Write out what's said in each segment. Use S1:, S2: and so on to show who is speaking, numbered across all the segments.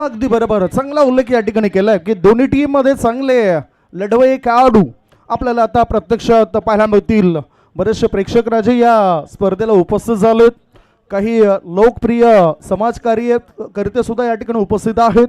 S1: अगदी बरोबर, चांगला उल्लेख या ठिकाणी केलाय की दोन्ही टीम मध्ये चांगले लढवय्ये खेळाडू आपल्याला आता प्रत्यक्षात पाहायला मिळतील. बरेचसे प्रेक्षक राजे या स्पर्धेला उपस्थित झालेत. काही लोकप्रिय समाजकार्य कर्ते सुद्धा या ठिकाणी उपस्थित आहेत.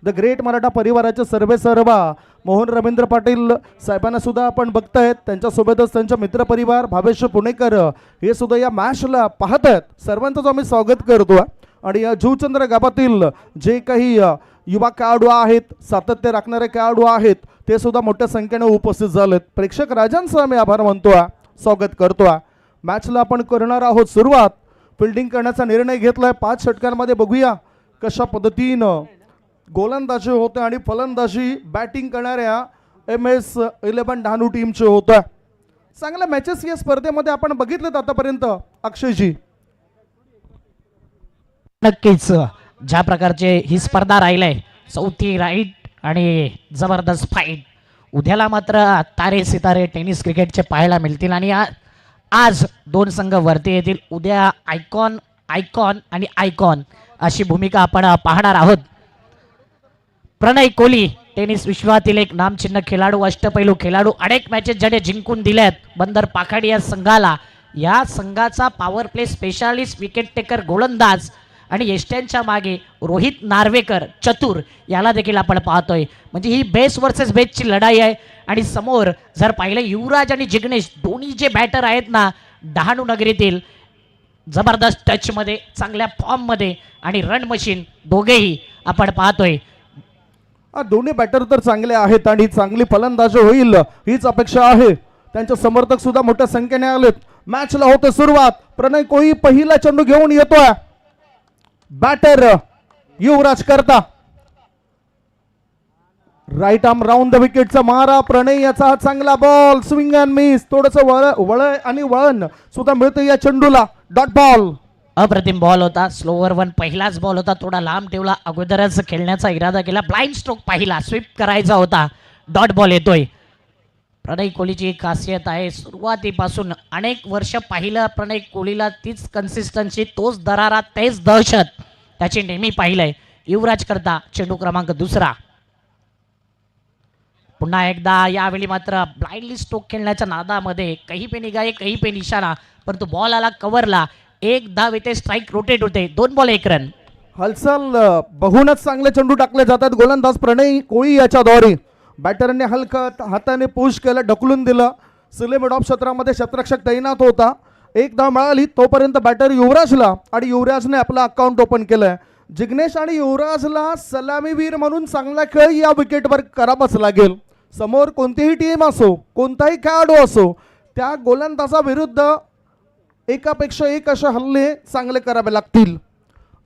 S1: द ग्रेट मराठा परिवाराचे सर्वेसर्वा मोहन रवींद्र पाटील साहेबांना सुद्धा आपण बघतायत. त्यांच्यासोबतच त्यांचा मित्रपरिवार भावेश पुणेकर हे सुद्धा या मॅचला पाहत आहेत. सर्वांचंच आम्ही स्वागत करतो. आणि या जुचंद्र गावातील जे काही युवा खेळाडू आहेत, सातत्य राखणारे खेळाडू आहेत, ते सुद्धा मोठ्या संख्येने उपस्थित झालेत. प्रेक्षक राजांचा आम्ही आभार मानतो, स्वागत करतो. मॅचला आपण करणार आहोत सुरुवात. फिल्डिंग करण्याचा निर्णय घेतलाय. 5 षटकांमध्ये बघूया कशा पद्धतीनं गोलंदाजी होते आणि फलंदाजी बॅटिंग करणाऱ्या MS11 डहाणू टीमचे होतं. चांगल्या मॅचेस या स्पर्धेमध्ये आपण बघितलेत आतापर्यंत. अक्षयजी,
S2: नक्कीच ज्या प्रकारचे ही स्पर्धा राहिलाय, चौथी राईट आणि जबरदस्त फाईट. उद्याला मात्र तारे सितारे टेनिस क्रिकेटचे पाहायला मिळतील आणि आज दोन संघ वरती येतील. उद्या आयकॉन आणि आयकॉन अशी भूमिका आपण पाहणार आहोत. प्रणय कोहली टेनिस विश्वातील एक नामचिन्ह खेळाडू, अष्टपैलू खेळाडू, अनेक मॅचेस ज्याने जिंकून दिल्यात बंदर पाखाडी या संघाला. या संघाचा power play specialist, wicket taker, गोलंदाज आणि यष्ट्यांच्या मागे रोहित नार्वेकर चतुर याला देखील आपण पाहतोय. म्हणजे ही बेस वर्सेस बेसची लढाई आहे. आणि समोर जर पाहिलं युवराज आणि जिग्नेश दोन्ही जे बॅटर आहेत ना डहाणू नगरीतील, जबरदस्त टचमध्ये, चांगल्या फॉर्ममध्ये आणि रन मशीन दोघेही आपण पाहतोय.
S1: दोन्ही बॅटर तर चांगले आहेत आणि चांगली फलंदाजी होईल हीच अपेक्षा आहे. त्यांचे समर्थक सुद्धा मोठ्या संख्येने आलेत. मॅचला होते सुरुवात. प्रणय कोहली पहिला चेंडू घेऊन येतोय. बॅटर युवराज करता राईट आर्म राऊंड द विकेटचा मारा. प्रणय याचा हा चांगला बॉल, स्विंग अँड मिस. थोडंसं वळण आणि वळण सुद्धा मिळतं या चेंडूला. डॉट बॉल,
S2: अप्रतिम बॉल होता. स्लोवर वन पहिलाच बॉल होता, थोडा लांब ठेवला, अगोदरच खेळण्याचा इरादा केला, ब्लाइंड स्ट्रोक पाहिला, स्वीप करायचा होता, डॉट बॉल येतोय. प्रणय कोहलीची एक खासियत आहे, सुरुवातीपासून अनेक वर्ष पाहिलं प्रणय कोहलीला, तीच कन्सिस्टन्सी, तोच दरारा, तेच दहशत त्याची नेहमी पाहिलंय. युवराज करता चेंडू क्रमांक दुसरा. पुन्हा एकदा यावेळी मात्र ब्लाइंडली स्ट्रोक खेळण्याच्या नादामध्ये कहीं पे निघाये कहीं पे निशाणा, परंतु बॉल आला कव्हरला. एक धाव येते, स्ट्राईक रोटेट होते. 2 बॉल 1 रन.
S1: हालचाल बघूनच चांगले चेंडू टाकले जातात गोलंदाज प्रणय कोहली याच्याद्वारे. बॅटरने हलकं हाताने पुश केलं, ढकलून दिलं. सिले मिड ऑफ क्षेत्रामध्ये क्षेत्ररक्षक तैनात होता. एक धाव मिळाली तोपर्यंत बॅटर युवराजला आणि युवराजने आपला अकाउंट ओपन केलंय. जिग्नेश आणि युवराजला सलामीवीर म्हणून चांगला खेळ या विकेटवर करावाच लागेल. समोर कोणतीही टीम असो, कोणताही खेळाडू असो, त्या गोलंदाजाविरुद्ध एकापेक्षा एक असे हल्ले चांगले करावे लागतील.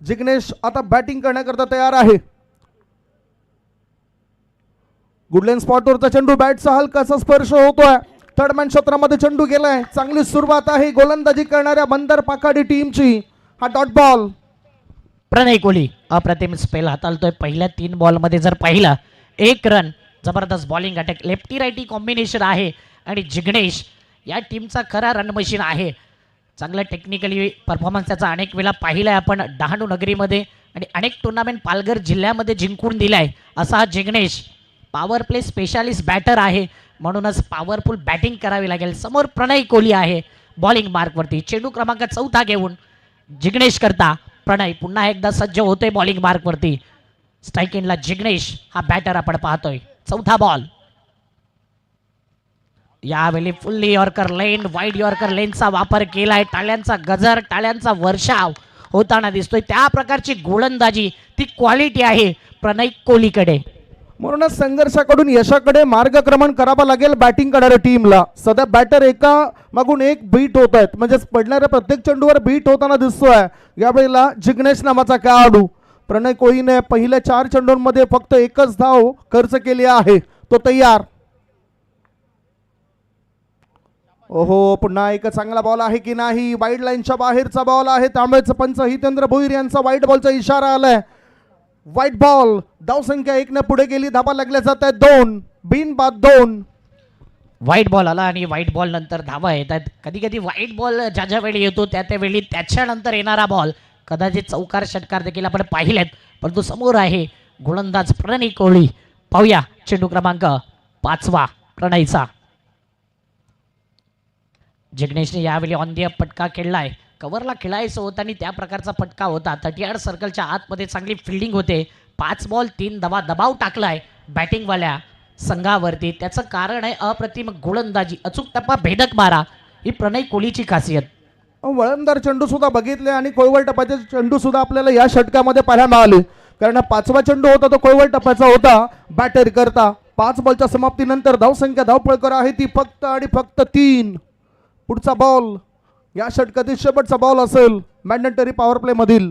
S1: जिग्नेश आता बॅटिंग करण्याकरता तयार आहे. गुडलेन स्पॉटवरचा चेंडू, बॅटचा हलकासा स्पर्श होतोय. थर्डमॅन क्षेत्रामध्ये चेंडू गेलाय. चांगली सुरुवात आहे गोलंदाजी करणाऱ्या बंदर पाखाडी टीमची. हा डॉट बॉल.
S2: प्रणय कोहली अप्रतिम स्पेल हाताळतोय. पहिल्या 3 बॉलमध्ये जर पाहिलं 1 रन, जबरदस्त bowling attack, lefty righty combination आहे. आणि जिग्नेश या टीमचा खरा रन मशीन आहे. चांगलं टेक्निकली परफॉर्मन्स त्याचा अनेक वेळा पाहिला आहे आपण डहाणू नगरीमध्ये आणि अनेक टुर्नामेंट पालघर जिल्ह्यामध्ये जिंकून दिलाय. असा हा Jignesh power play specialist batter आहे, म्हणूनच पॉवरफुल बॅटिंग करावी लागेल. समोर प्रणय कोहली आहे बॉलिंग मार्कवरती. चेंडू क्रमांक 4 घेऊन जिग्नेश करता प्रणय पुन्हा एकदा सज्ज होतोय बॉलिंग मार्कवरती. स्ट्राईक इनला जिग्नेश हा बॅटर आपण पाहतोय. 4था बॉल. यावेळी फुल्ली यॉर्कर लेन, वाईड यॉर्कर लेनचा वापर केलाय. टाळ्यांचा गजर, टाळ्यांचा वर्षाव होताना दिसतोय. त्या प्रकारची गोलंदाजी, ती क्वालिटी आहे प्रणय कोहलीकडे.
S1: म्हणूनच संघर्षाकडून यशाकडे मार्गक्रमण करावा लागेल बॅटिंग करणाऱ्या टीमला. सध्या बॅटर एका मागून एक बीट होत आहेत, म्हणजे पडणाऱ्या प्रत्येक चेंडूवर बीट होताना दिसतोय. यावेळेला जिग्नेश नावाचा खेळाडू. प्रणय कोहलीने पहिल्या 4 चेंडूंमध्ये फक्त 1च धाव खर्च केली आहे. तो तयार. ओहो, पुन्हा एक चांगला बॉल आहे की नाही? वाईड लाईनच्या बाहेरचा बॉल आहे, त्यामुळेच पंच हितेंद्र भोईर यांचा वाईड बॉलचा इशारा आलाय. वाईट बॉल. धावसंख्या 1 ने पुढे गेली. धाबा लागल्या जात आहेत 2. बिनबाद 2.
S2: वाईट बॉल आला आणि वाईट बॉल नंतर धावा येतात. कधी कधी वाईट बॉल ज्या ज्या वेळी येतो त्या त्यावेळी त्याच्यानंतर येणारा बॉल कदाचित चौकार षटकार देखील आपण पाहिलेत. परंतु समोर आहे गोलंदाज प्रणय कोहली. पाहूया चेंडू क्रमांक 5 प्रणयचा. जिग्नेशने यावेळी ऑन दी अप फटका खेळलाय. कव्हरला खेळायचं होतं आणि त्या प्रकारचा फटका होता. 38 सर्कलच्या आतमध्ये चांगली फिल्डिंग होते. 5 बॉल 3 धावा दबाव टाकलाय बॅटिंगवाल्या संघावरती. त्याचं कारण आहे अप्रतिम गोलंदाजी, अचूक टप्पा, भेदक मारा, ही प्रणय कोहलीची खासियत.
S1: वळणदार चेंडू सुद्धा बघितले आणि कोळवळ टप्प्याचे चेंडू सुद्धा आपल्याला या षटकामध्ये पाहायला मिळाले. कारण 5वा चेंडू होता तो कोळवळ टप्प्याचा होता. बॅटर करता 5 बॉलच्या समाप्तीनंतर धावसंख्या धावपळकर आहे ती फक्त आणि फक्त 3. पुढचा बॉल या षटकातील शेवटचा बॉल असेल मॅन्डेटरी पॉवर प्ले मधील.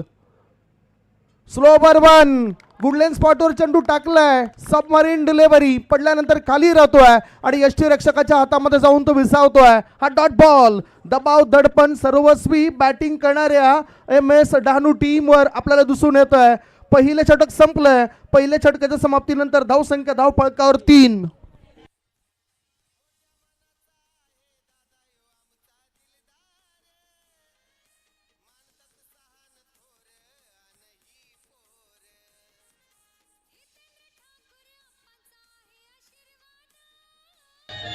S1: Slow over 1. गुडलेन स्पॉटवर चेंडू टाकलाय. सबमरीन डिलिव्हरी पडल्यानंतर खाली राहतोय आणि यष्टी रक्षकाच्या हातामध्ये जाऊन तो विसावतोय. हा डॉट बॉल दबाव दडपण सर्वस्वी बॅटिंग करणाऱ्या MS डहाणू टीमवर आपल्याला दिसून येतोय. पहिले षटक संपलंय. पहिल्या षटकाच्या समाप्तीनंतर धावसंख्या धावपळकावर 3.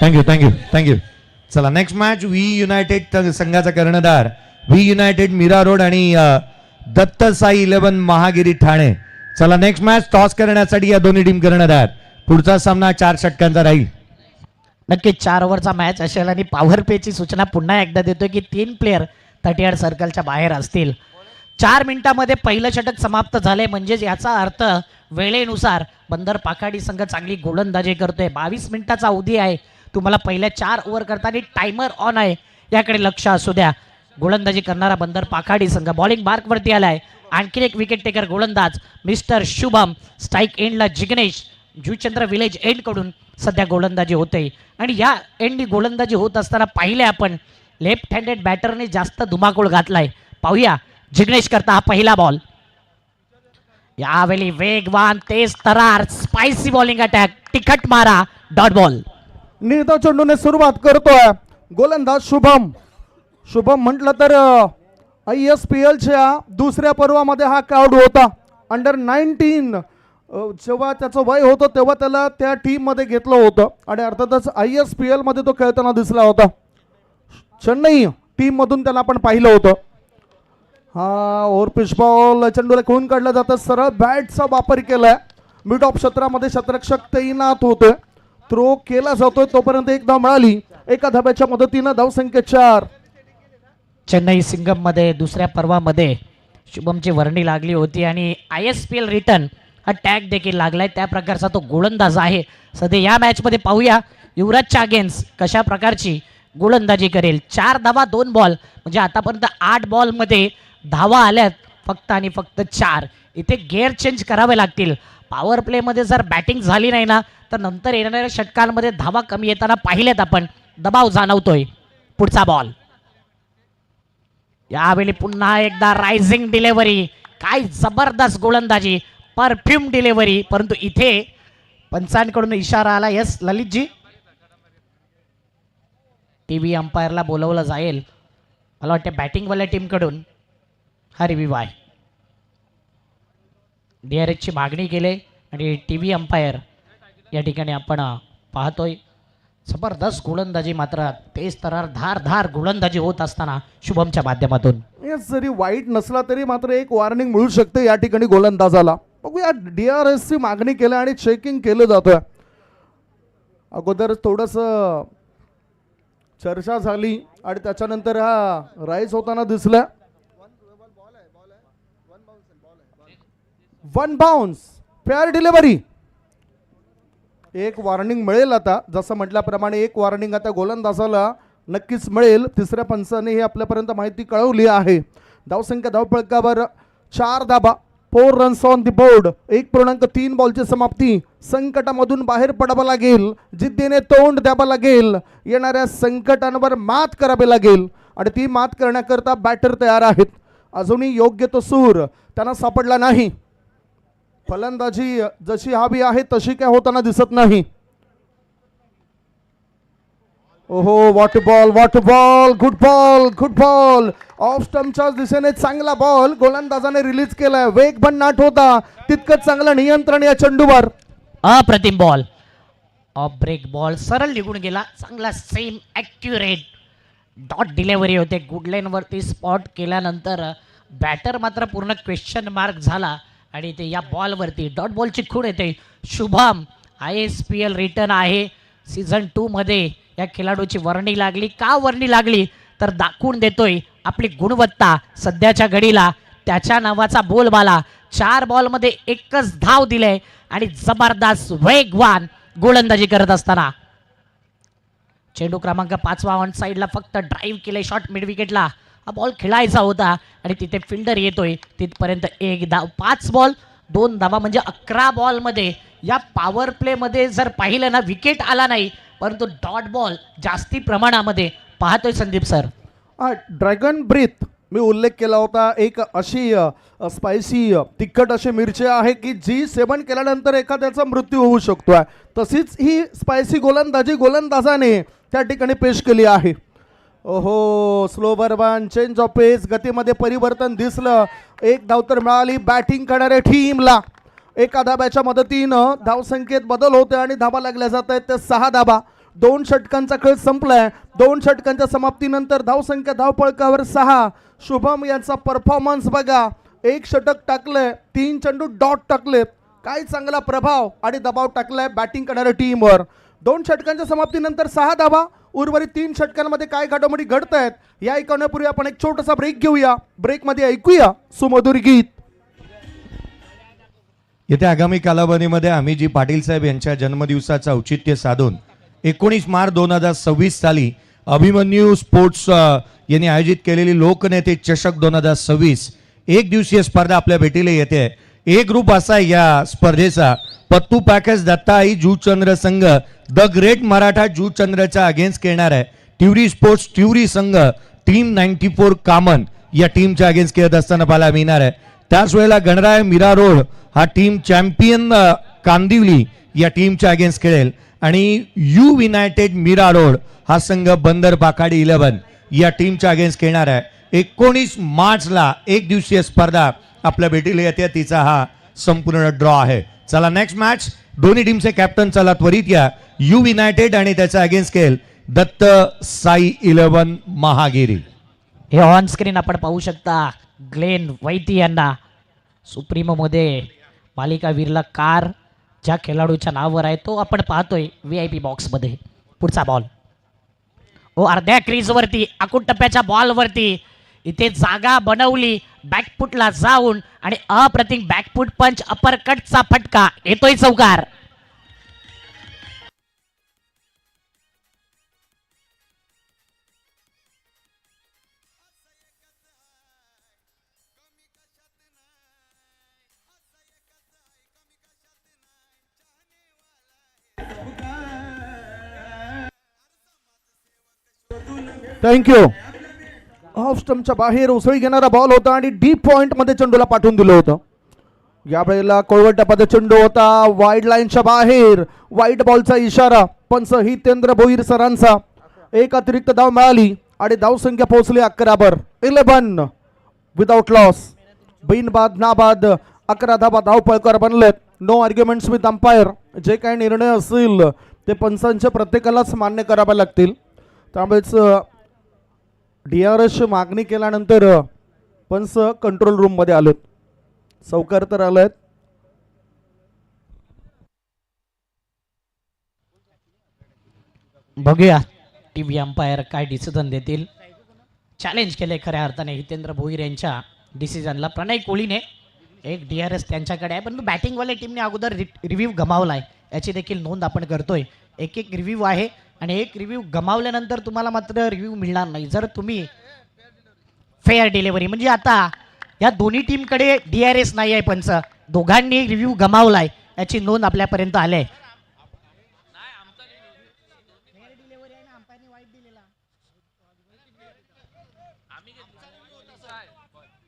S3: थँक्यू. चला नेक्स्ट मॅच व्ही युनायटेड संघाचा कर्णधार व्ही युनायटेड मीरा रोड आणि दत्त साई 11 महागिरी ठाणे. चला नेक्स्ट मॅच टॉस करण्यासाठी या दोन्ही टीम कर्णधार. पुढचा सामना 4 षटकांचा राहील.
S2: नक्कीच 4 ओव्हरचा मॅच असेल आणि पॉवर प्लेची सूचना पुन्हा एकदा देतोय की 3 प्लेयर 38 सर्कलच्या बाहेर असतील. 4 मिनिटांमध्ये पहिलं षटक समाप्त झाले. म्हणजेच याचा अर्थ वेळेनुसार बंदर पाखाडी संघ चांगली गोलंदाजी करतोय. 22 मिनिटाचा अवधी आहे. तुम्हाला पहिल्या 4 ओव्हर करताना टायमर ऑन आहे, याकडे लक्ष असू द्या. गोलंदाजी करणारा बंदर पाखाडी संघ बॉलिंग मार्कवरती आलाय. आणखी एक विकेट टेकर गोलंदाज मिस्टर शुभम. स्ट्राईक एंडला जिग्नेश. जुचंद्र विलेज एंड कडून सध्या गोलंदाजी होते आणि या एंडनी गोलंदाजी होत असताना पाहिले आपण लेफ्ट हँडेड बॅटरने जास्त धुमाकूळ घातलाय. पाहूया जिग्नेश करता हा पहिला बॉल. यावेळी वेगवान तेज तरार स्पायसी बॉलिंग अटॅक, तिखट मारा, डॉट बॉल.
S1: निर्धाव चेंडूने सुरुवात करतोय गोलंदाज शुभम. शुभम म्हटलं तर ISPLच्या दुसऱ्या पर्वामध्ये हा खेळाडू होता. अंडर 19 जेव्हा त्याचं वय होतं तेव्हा त्याला त्या टीममध्ये घेतलं होतं आणि अर्थातच ISPL मध्ये तो खेळताना दिसला होता. चेन्नई टीममधून त्याला आपण पाहिलं होतं. हा ओव्हर पिच बॉल चेंडूला खेळून काढला जातं. सरळ बॅटचा वापर केलाय. मिड ऑफ क्षेत्रामध्ये शतरक्षक तैनात होतोय. थ्रो केला जातोय तोपर्यंत एक धाव मिळाली. एका धाब्याच्या मदतीनं धावसंख्या 4.
S2: चेन्नई सिंगम मध्ये दुसऱ्या पर्वामध्ये शुभमची वर्णी लागली होती आणि ISPL रिटर्न हा टॅग देखील लागलाय. त्या प्रकारचा तो गोलंदाज आहे. सध्या या मॅच मध्ये पाहूया युवराजच्या अगेन्स्ट कशा प्रकारची गोलंदाजी करेल. 4 धावा 2 बॉल म्हणजे आतापर्यंत 8 बॉल मध्ये धावा आल्यात फक्त आणि फक्त 4. इथे गेअर चेंज करावे लागतील. पॉवर प्ले मध्ये जर बॅटिंग झाली नाही ना तर नंतर येणाऱ्या षटकांमध्ये धावा कमी येताना पाहिलेत आपण. दबाव जाणवतोय. पुढचा बॉल. यावेळी पुन्हा एकदा रायझिंग डिलिव्हरी. काय जबरदस्त गोलंदाजी, परफ्यूम डिलिव्हरी. परंतु इथे पंचांकडून इशारा आला. यस ललितजी, टीव्ही अंपायरला बोलवलं जाईल. मला वाटतं बॅटिंगवाल्या टीमकडून हा रिव्ह्यू आहे. DRSची मागणी केली आणि टीव्ही अंपायर या ठिकाणी आपण पाहतोय. जबरदस्त गोलंदाजी, मात्र तेज तरार धार गोलंदाजी होत असताना शुभमच्या माध्यमातून.
S1: जरी वाईट नसला तरी मात्र एक वॉर्निंग मिळू शकते या ठिकाणी गोलंदाजाला. बघूया DRSची मागणी केलं आणि चेकिंग केलं जातोय. अगोदर थोडंसं चर्चा झाली आणि त्याच्यानंतर हा राईज होताना दिसला. 1 बाउन्स फेअर डिलिव्हरी. एक वॉर्निंग मिळेल आता. जसं म्हटल्याप्रमाणे एक वॉर्निंग आता गोलंदाजाला नक्कीच मिळेल. तिसऱ्या पंचाने हे आपल्यापर्यंत माहिती कळवली आहे. धावसंख्या धावपळकावर 4 धाबा, 4 रन्स ऑन दी बोर्ड. 1.3 बॉलची समाप्ती. संकटामधून बाहेर पडावं लागेल. जिद्दीने तोंड द्यावं लागेल. येणाऱ्या संकटांवर मात करावी लागेल आणि ती मात करण्याकरता बॅटर तयार आहेत. अजूनही योग्य तो सूर त्यांना सापडला नाही. फलंदाजी जशी हवी आहे तशी काय होताना दिसत नाही. ओहो what ball good ball off स्टंपच्या दिशेने चांगला बॉल गोलंदाजाने रिलीज केलाय. वेग पण नाट होता तितकंच चांगलं नियंत्रण या चेंडूवर.
S2: अप्रतिम बॉल, ऑफ ब्रेक बॉल सरळ निघून गेला. चांगला सेम ॲक्युरेट डॉट डिलेव्हरी होते. गुड लाईनवरती स्पॉट केल्यानंतर बॅटर मात्र पूर्ण क्वेश्चन मार्क झाला आणि ते या बॉलवरती डॉट बॉलची खूण येते. शुभम ISPL रिटर्न आहे. सीझन 2 मध्ये या खेळाडूची वर्णी लागली. का वर्णी लागली तर दाखवून देतोय आपली गुणवत्ता सध्याच्या घडीला. त्याच्या नावाचा बोलबाला 4 बॉलमध्ये एकच धाव दिले आणि जबरदस्त वेगवान गोलंदाजी करत असताना चेंडू क्रमांक 5 ऑन साईडला फक्त ड्राईव्ह केले शॉट मिड विकेटला. हा बॉल खेळायचा होता आणि तिथे फिल्डर येतोय तिथपर्यंत एक धाव. 5 बॉल 2 धावा म्हणजे 11 बॉलमध्ये या पॉवर प्लेमध्ये जर पाहिलं ना विकेट आला नाही परंतु डॉट बॉल जास्ती प्रमाणामध्ये पाहतोय संदीप सर.
S1: ड्रॅगन ब्रीथ मी उल्लेख केला होता. एक अशी स्पायसी तिखट अशी मिरची आहे की जी सेवन केल्यानंतर एखाद्याचा मृत्यू होऊ शकतो. तशीच ही स्पायसी गोलंदाजी गोलंदाजाने त्या ठिकाणी पेश केली आहे. ओहो स्लो बर्बान चेंज ऑफ पेस गतीमध्ये परिवर्तन दिसलं. एक धाव तर मिळाली बॅटिंग करणाऱ्या टीमला. एका धाब्याच्या मदतीनं धावसंख्येत बदल होते आणि धाबा लागल्या जात आहेत ते 6 धाबा. 2 षटकांचा खेळ संपलाय. 2 षटकांच्या समाप्तीनंतर धावसंख्या धावपळकावर 6. शुभम यांचा परफॉर्मन्स बघा. 1 षटक टाकलंय 3 चेंडू डॉट टाकलेत. काय चांगला प्रभाव आणि दबाव टाकलाय बॅटिंग करणाऱ्या टीमवर. 2 षटकांच्या समाप्तीनंतर 6 धाबा. उर्वरित 3 षटकांमध्ये काय घडामोडी घडत आहेत या ऐकण्यापूर्वी आपण एक छोटासा ब्रेक घेऊया. ब्रेकमध्ये ऐकूया सुमधुर गीत.
S3: येत्या आगामी कालावधीमध्ये आम्ही जी पाटील साहेब यांच्या जन्मदिवसाचं औचित्य साधून 19 मार्च 2026 साली अभिमन्यू स्पोर्ट्स यांनी आयोजित केलेली लोकनेते चषक 2026 एक दिवसीय स्पर्धा आपल्या भेटीला येते. एक ग्रुप असा आहे या स्पर्धेचा. पत्तू पॅकेज दत्ताई जूचंद्र संघ द ग्रेट मराठा जूचंद्रच्या अगेन्स्ट खेळणार आहे. ट्युरी स्पोर्ट्स ट्युरी संघ टीम 94 कामन या टीमच्या अगेन्स्ट खेळत असताना पाहायला मिळणार आहे. त्याच वेळेला गणराय मीरा रोड हा टीम चॅम्पियन कांदिवली या टीमच्या अगेन्स्ट खेळेल आणि यू युनायटेड मीरा रोड हा संघ बंदर पाखाडी 11 या टीमच्या अगेन्स्ट खेळणार आहे. 19 मार्चला एक दिवसीय स्पर्धा आपल्या भेटीला येते. तिचा हा संपूर्ण ड्रॉ आहे. चला नेक्स्ट मॅच दोन्ही टीमचे कॅप्टन चला त्वरित या. यू युनायटेड आणि त्याचा अगेन्स्ट खेळ दत्त साई 11 महागिरी.
S2: हे ऑन स्क्रीन आपण पाहू शकता ग्लेन वैती यांना सुप्रीमो मध्ये मालिकावीरला कार ज्या खेळाडूच्या नावावर आहे तो आपण पाहतोय VIP बॉक्समध्ये. पुढचा बॉल अर्ध्या क्रीजवरती आकुट टप्प्याच्या बॉलवरती इथे जागा बनवली बॅकफुटला जाऊन आणि अप्रतिम बॅकफुट पंच अपरकटचा फटका येतोय चौकार.
S1: थँक्यू. ऑफ स्टंपच्या बाहेर उसळी घेणारा बॉल होता आणि डीप पॉइंट मध्ये चेंडूला पाठवून दिलं होतं. यावेळेला कोळवट्यामध्ये चेंडू होता वाईड लाईनच्या बाहेर. वाईट बॉलचा इशारा पंच हितेंद्र भोईर सरांचा. एक अतिरिक्त धाव मिळाली आणि धावसंख्या पोहोचली 11 वर. 11 विदाउट लॉस. बिनबाद नाबाद 11 धावा धावपळकर बनलेत. No arguments with umpire. जे काही निर्णय असतील ते पंचांच्या प्रत्येकालाच मान्य करावे लागतील. त्यामुळेच DRS मागणी केल्यानंतर पंच कंट्रोल रूम मध्ये आलेत. सौकार तर आलेत.
S2: बघूया टीव्ही अंपायर काय डिसिजन देतील. चॅलेंज केले खऱ्या अर्थाने हितेंद्र भोईर यांच्या डिसिजनला. प्रणय कोहलीने एक DRS त्यांच्याकडे आहे पण बॅटिंगवाल्या टीमने अगोदर रिव्ह्यू गमावलाय याची देखील नोंद आपण करतोय. एक रिव्ह्यू आहे आणि एक रिव्ह्यू गमावल्यानंतर तुम्हाला मात्र रिव्ह्यू मिळणार नाही जर तुम्ही फेअर डिलिव्हरी म्हणजे आता या दोन्ही टीमकडे DRS नाही आहे पंच दोघांनी रिव्ह्यू गमावलाय याची नोंद आपल्यापर्यंत आली आहे.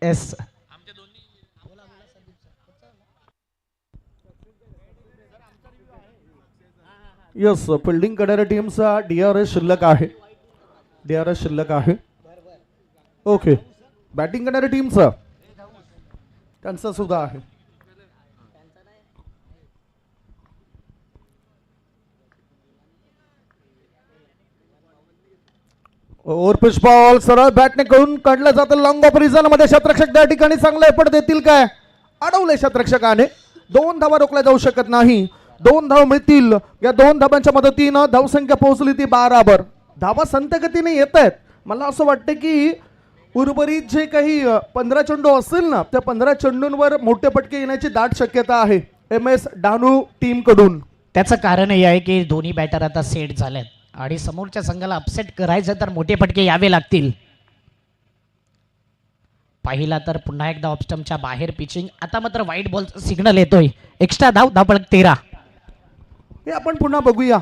S2: एस
S1: यस, फिल्डिंग करणाऱ्या टीमचा DRS शिल्लक आहे. DRS शिल्लक आहे. ओके, बॅटिंग करणाऱ्या टीमचा त्यांचा सुद्धा आहे. ओव्हर पिच बॉल सरळ बॅटने करून काढलं जातं लॉंग ऑफ रिझन मध्ये. शतरक्षक त्या ठिकाणी चांगला एफर्ट देतील काय? अडवले शतरक्षकाने. 2 धावा रोखल्या जाऊ शकत नाही. 2 धाव मिळतील. या 2 धावांच्या मदतीनं धावसंख्या पोहोचली ती 12 वर. धावा संत गतीने येत आहेत. मला असं वाटतं की उर्वरित जे काही 15 चेंडू असतील ना, त्या 15 चेंडूंवर मोठे फटके येण्याची दाट शक्यता आहे MS डहाणू टीम कडून.
S2: त्याचं कारण हे आहे की दोन्ही बॅटर आता सेट झालेत आणि समोरच्या संघाला अपसेट करायचं तर मोठे फटके यावे लागतील. पाहिला तर पुन्हा एकदा ऑफस्टम्पच्या बाहेर पिचिंग. आता मात्र व्हाईट बॉलचा सिग्नल येतोय. एक्स्ट्रा धावपळक 13.
S1: हे आपण पुन्हा बघूया.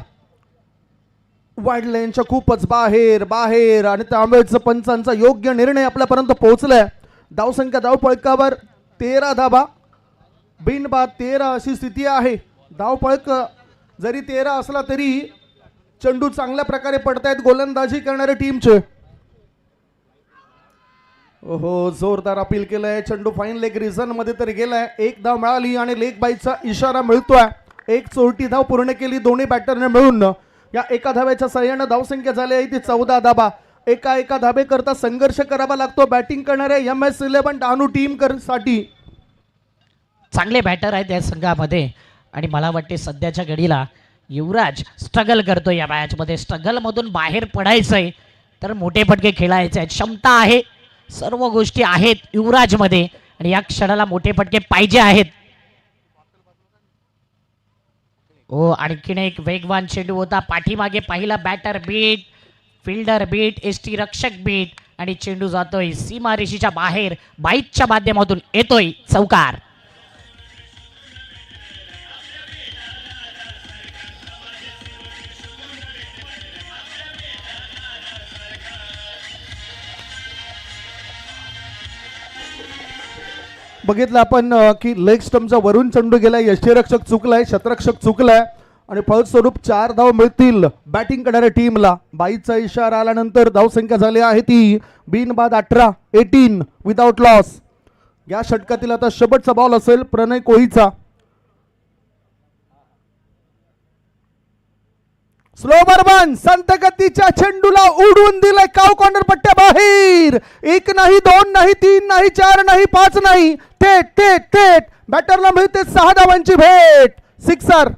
S1: वाईड लाईनच्या खूपच बाहेर बाहेर आणि त्यामुळेच पंचांचा योग्य निर्णय आपल्यापर्यंत पोहोचलाय. धावसंख्या धावपळकावर 13 धाबा, बिनबाद 13 अशी स्थिती आहे. धावपळक जरी 13 असला तरी चेंडू चांगल्या प्रकारे पडतायत गोलंदाजी करणाऱ्या टीमचे. ओहो, जोरदार अपील केलंय. चेंडू फाईन लेग रिझन मध्ये तर गेलाय. 1 धाव मिळाली आणि लेग बाईचा इशारा मिळतोय. 1 चोरटी धाव पूर्ण केली दोन्ही बॅटरने मिळून. या एका धाव्याच्या सहाय्यानं धावसंख्या झाली आहे ती 14 धाबा. एका धाबे करता संघर्ष करावा लागतो बॅटिंग करणाऱ्या MS11 डहाणू टीम साठी.
S2: चांगले बॅटर आहेत या संघामध्ये आणि मला वाटते सध्याच्या घडीला युवराज स्ट्रगल करतो या मॅचमध्ये. स्ट्रगलमधून बाहेर पडायचंय तर मोठे फटके खेळायचे आहेत. क्षमता आहे, सर्व गोष्टी आहेत युवराजमध्ये आणि या क्षणाला मोठे फटके पाहिजे आहेत. हो, आणखीन एक वेगवान चेंडू होता. पाठीमागे पाहिला batter beat, fielder beat, ST रक्षक बीट आणि चेंडू जातोय सीमारेषेच्या बाहेर. बाईटच्या माध्यमातून येतोय चौकार.
S1: बघितलं आपण की लेग स्टंपचा वरून चेंडू गेलाय. यष्टीरक्षक चुकलाय, शतरक्षक चुकलाय आणि फलस्वरूप 4 धाव मिळतील बॅटिंग करणाऱ्या टीमला. बाईचा इशारा आल्यानंतर धावसंख्या झाली आहे ती बिनबाद 18 विदाउट लॉस. या षटकातील आता शेवटचा बॉल असेल प्रणय कोळीचा. स्लो बर्मन संत गतीच्या चेंडूला उडून दिलंय काव कॉर्नर पट्ट्या बाहेर. 1 नाही, 2 नाही, 3 नाही, 4 नाही, 5 नाही, थेट थेट थेट बॅटरला मिळते 6 धावांची भेट. सिक्सर.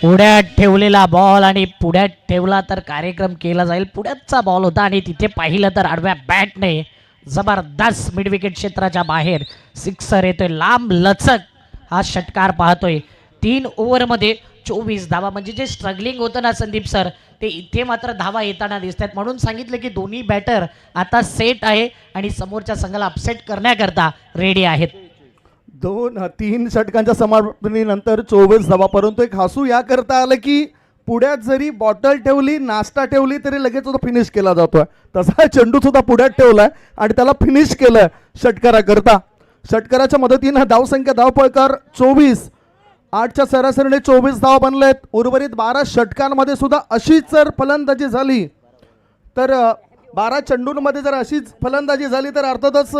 S2: पुढ्यात ठेवलेला बॉल आणि पुढ्यात ठेवला तर कार्यक्रम केला जाईल. पुढ्याचा बॉल होता आणि तिथे पाहिलं तर आडव्या बॅटने जबरदस्त मिड विकेट क्षेत्राच्या बाहेर सिक्सर येतोय. लांब लचक हा षटकार पाहतोय. 3 ओव्हरमध्ये 24 धावा. म्हणजे जे स्ट्रगलिंग होतं ना संदीप सर, ते इथे मात्र धावा येताना दिसतात. म्हणून सांगितलं की दोन्ही बॅटर आता सेट आहे आणि समोरच्या संघाला अपसेट करण्याकरता रेडी आहेत.
S1: 2-3 षटकांच्या समाप्तीनंतर 24 धावा. परंतु एक हसू या करता आलं की पुढ्यात जरी बॉटल ठेवली, नाश्ता ठेवली तरी लगेच तो फिनिश केला जातोय. तसा चेंडू सुद्धा पुढ्यात ठेवलाय आणि त्याला फिनिश केलंय षटकाराकरता. षटकाराच्या मदतीनं धावसंख्या धावपळकर 24. 8च्या सरासरीने 24 धावा बनलेत. उर्वरित 12 षटकांमध्ये सुद्धा अशीच जर फलंदाजी झाली तर 12 चेंडूंमध्ये जर अशीच फलंदाजी झाली तर अर्थातच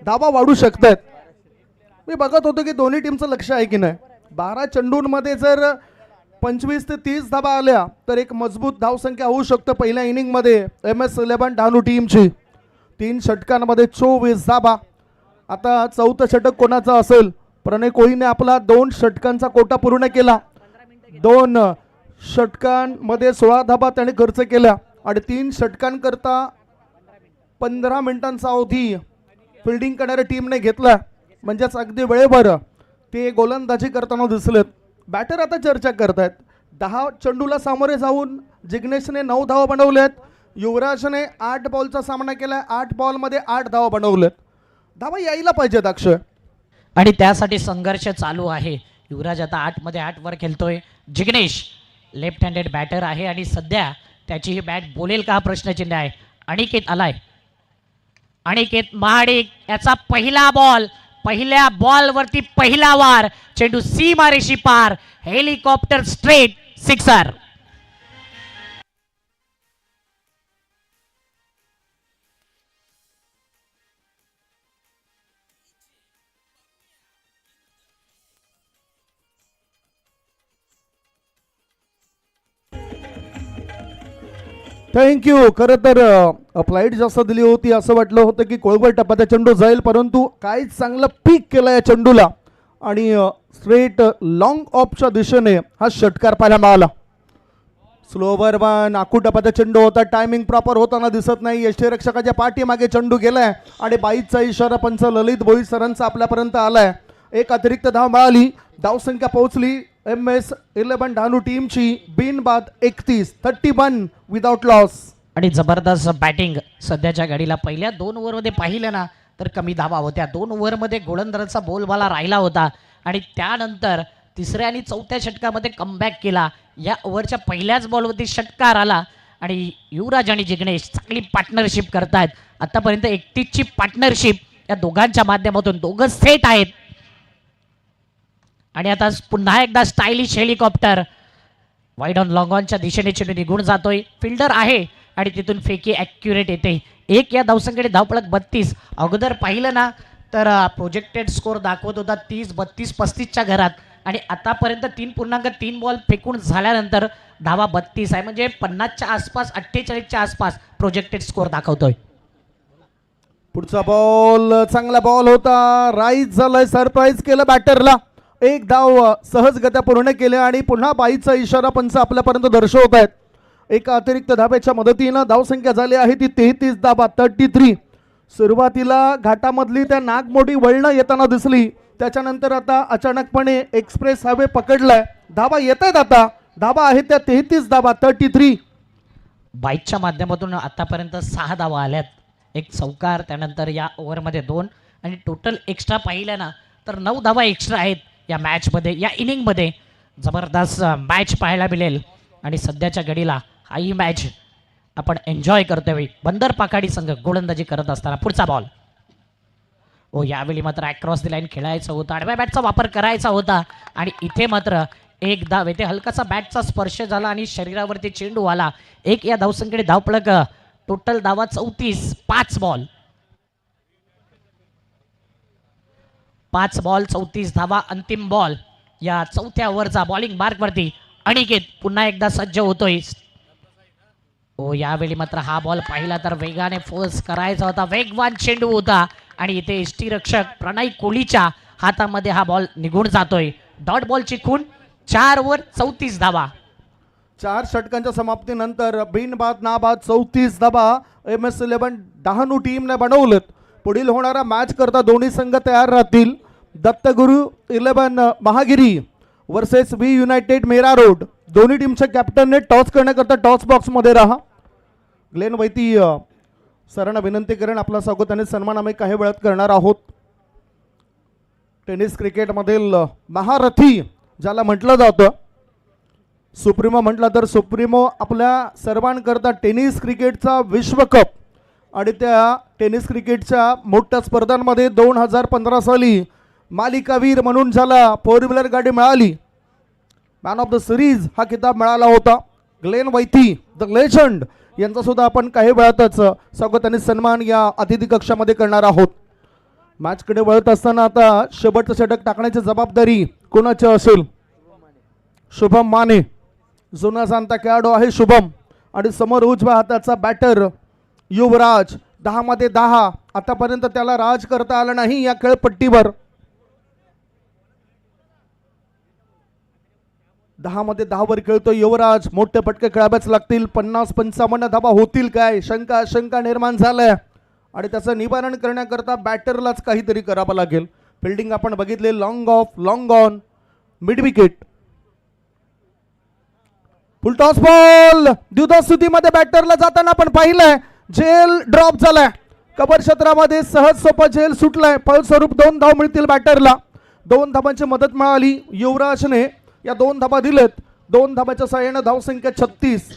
S1: धावा वाढू शकतात. मी बघत होतो की दोन्ही टीमचं लक्ष आहे की नाही. 12 चेंडूंमध्ये जर 25 ते 30 धावा आल्या तर एक मजबूत धावसंख्या होऊ शकतं पहिल्या इनिंगमध्ये MS11 डहाणू टीमची. 3 षटकांमध्ये 24 धावा. आता 4थं षटक कोणाचं असेल? प्रणय कोळीने आपला 2 षटकांचा कोटा पूर्ण केला. 2 षटकांमध्ये 16 धावा त्याने खर्च केल्या आणि 3 षटकांकरता 15 मिनिटांचा अवधी फिल्डिंग करणाऱ्या टीमने घेतला. म्हणजेच अगदी वेळेवर ते गोलंदाजी करताना दिसलेत. बॅटर आता चर्चा करतायत. 10 चेंडूला सामोरे जाऊन जिग्नेशने 9 धावा बनवल्यात. युवराजने 8 बॉलचा सामना केलाय. 8 बॉलमध्ये 8 धावा बनवल्यात. धावा यायला पाहिजेत अक्षय.
S2: आणि त्यासाठी संघर्ष चालू आहे. युवराज आता 8 मध्ये 8 वर खेळतोय. जिग्नेश लेफ्ट हँडेड बॅटर आहे आणि सध्या त्याची ही बॅट बोलेल का हा प्रश्नचिन्ह आहे. अनिकेत आलाय अनिकेत महाडिक याचा पहिला बॉल, पहिल्या बॉल वरती पहिला वार, चेंडू सीमारेषी पार, हेलिकॉप्टर स्ट्रेट सिक्सर.
S1: थँक्यू. खरं तर फ्लाईट जास्त दिली होती, असं वाटलं होतं की कोळवट टप्प्यात चेंडू जाईल, परंतु काहीच चांगलं पीक केलं या चेंडूला आणि स्ट्रेट लॉंग ऑफच्या दिशेने हा षटकार पाहायला मिळाला. स्लोवर वन नाकू टप्प्याचा चेंडू होता, टायमिंग प्रॉपर होताना दिसत नाही. यष्टीरक्षकाच्या पाठीमागे चेंडू गेलाय आणि बाईचा इशारा पंच ललित भोई सरांचा आपल्यापर्यंत आलाय. एक अतिरिक्त धाव मिळाली, धावसंख्या पोहोचली MS11 डहाणू टीमची बिनबाद 31, 31 विदाउट लॉस.
S2: आणि जबरदस्त बॅटिंग सध्याच्या घडीला. पहिल्या 2 ओव्हरमध्ये पाहिलं ना तर कमी धावा होत्या. 2 ओव्हरमध्ये गोलंदाजाचा बोलबाला राहिला होता आणि त्यानंतर तिसऱ्या आणि चौथ्या षटकामध्ये कमबॅक केला. या ओव्हरच्या पहिल्याच बॉलवरती षटकार आला आणि युवराज आणि जिग्नेश चांगली पार्टनरशिप करतायत. आतापर्यंत 31ची पार्टनरशिप या दोघांच्या माध्यमातून, दोघं सेट आहेत. आणि आता पुन्हा एकदा stylish helicopter wide on long ऑनच्या दिशेने चेंडू निघून जातोय. फिल्डर आहे आणि तिथून फेकी ॲक्युरेट येते. एक या धावसंख्येने धावपळक 32. अगोदर पाहिलं ना तर प्रोजेक्टेड स्कोर दाखवत होता 30, 32, 35च्या घरात आणि आतापर्यंत 3.3 बॉल फेकून झाल्यानंतर धावा 32 आहे. म्हणजे 50च्या आसपास, 48च्या आसपास प्रोजेक्टेड स्कोर दाखवतोय.
S1: पुढचा बॉल चांगला बॉल होता, राईज झालाय, सरप्राईज केलं बॅटरला. एक धाव सहजगत्या पूर्ण केल्या आणि पुन्हा बाईचा इशारा पंच आपल्यापर्यंत दर्शवत आहेत. एका अतिरिक्त धाब्याच्या मदतीनं धावसंख्या झाली आहे ती 33 धाबा, 33. सुरुवातीला घाटामधली त्या नागमोडी वळणं येताना दिसली, त्याच्यानंतर आता अचानकपणे एक्सप्रेस हायवे पकडलाय. धाबा येत आहेत, आता धाबा आहेत त्या 33 धाबा, 33.
S2: बाईकच्या माध्यमातून आतापर्यंत 6 धावा आल्यात, एक चौकार, त्यानंतर या ओव्हरमध्ये 2 आणि टोटल एक्स्ट्रा पाहिल्या ना तर 9 धावा एक्स्ट्रा आहेत या मॅचमध्ये, या इनिंगमध्ये. जबरदस्त मॅच पाहायला मिळेल आणि सध्याच्या घडीला हाही मॅच आपण एन्जॉय करतोय. बंदर पाखाडी संघ गोलंदाजी करत असताना पुढचा बॉल. यावेळी मात्र अक्रॉस द लाईन खेळायचं होतं, आडव्या बॅटचा वापर करायचा होता आणि इथे मात्र एक धाव येते. हलकासा बॅटचा स्पर्श झाला आणि शरीरावरती चेंडू आला. एक या धावसंख्येने धावपळक, टोटल धावा 34. 5 बॉल 34 धावा. अंतिम बॉल या चौथ्या ओव्हरचा. बॉलिंग मार्कवरती अनिकेत पुन्हा एकदा सज्ज होतोय. यावेळी मात्र हा बॉल पाहिला तर वेगाने फोर्स करायचा होता, वेगवान चेंडू होता आणि इथे यष्टीरक्षक प्रणय कोहलीच्या हातामध्ये हा बॉल निघून जातोय. डॉट बॉलची खून. 4 ओव्हर 34 धावा.
S1: 4 षटकांच्या समाप्तीनंतर बिनबाद नाबाद 34 धाबा MS11 डहाणू टीमने बनवलेत. पुढील होणारा मॅच करता दोन्ही संघ तयार राहतील. Dattaguru 11 Mahagiri versus V United Mira Road. दोन्ही टीमच्या कॅप्टनने टॉस करण्याकरता टॉस बॉक्समध्ये राहा. ग्लेन वैती सरांना विनंती करेन, आपला स्वागत आणि सन्मान आम्ही काही वेळात करणार आहोत. टेनिस क्रिकेटमधील महारथी ज्याला म्हटलं जातं, सुप्रीमो म्हटलं तर सुप्रीमो आपल्या सर्वांकरता टेनिस क्रिकेटचा विश्वकप आणि त्या टेनिस क्रिकेटच्या मोठ्या स्पर्धांमध्ये 2015 साली मालिकावीर म्हणून ज्याला 4 व्हीलर गाडी मिळाली, मॅन ऑफ द सिरीज हा किताब मिळाला होता. ग्लेन वैती द लेजंड यांचा सुद्धा आपण काही वेळातच स्वागत आणि सन्मान या अतिथी कक्षामध्ये करणार आहोत. मॅचकडे वळत असताना आता शेवटचं षटक टाकण्याची जबाबदारी कोणाची असेल? शुभम माने, जुना जाणता खेळाडू आहे शुभम, आणि समोर उजव्या हाताचा बॅटर युवराज. 10 मध्ये 10. आतापर्यंत त्याला राज करता आला नाही या खेळपट्टीवर. 10 मध्ये 10 वर खेळतो युवराज. मोठे पटके खेळावेच लागतील. 50-55 धाबा होतील काय, शंका निर्माण झालाय आणि त्याचं निवारण करण्याकरता बॅटरलाच काहीतरी करावं लागेल. फिल्डिंग आपण बघितले, long of, long on, mid wicket. Full toss ball द्विधा स्थितीमध्ये बॅटरला जाताना आपण पाहिलंय, झेल ड्रॉप झालाय. कव्हर क्षेत्रामध्ये सहज सोपा झेल सुटलाय. फलस्वरूप 2 धाव मिळतील बॅटरला. 2 धाबांची मदत मिळाली युवराजने, या 2 धाबा दिलेत. 2 धाबाच्या सहाय्याने धावसंख्या 36.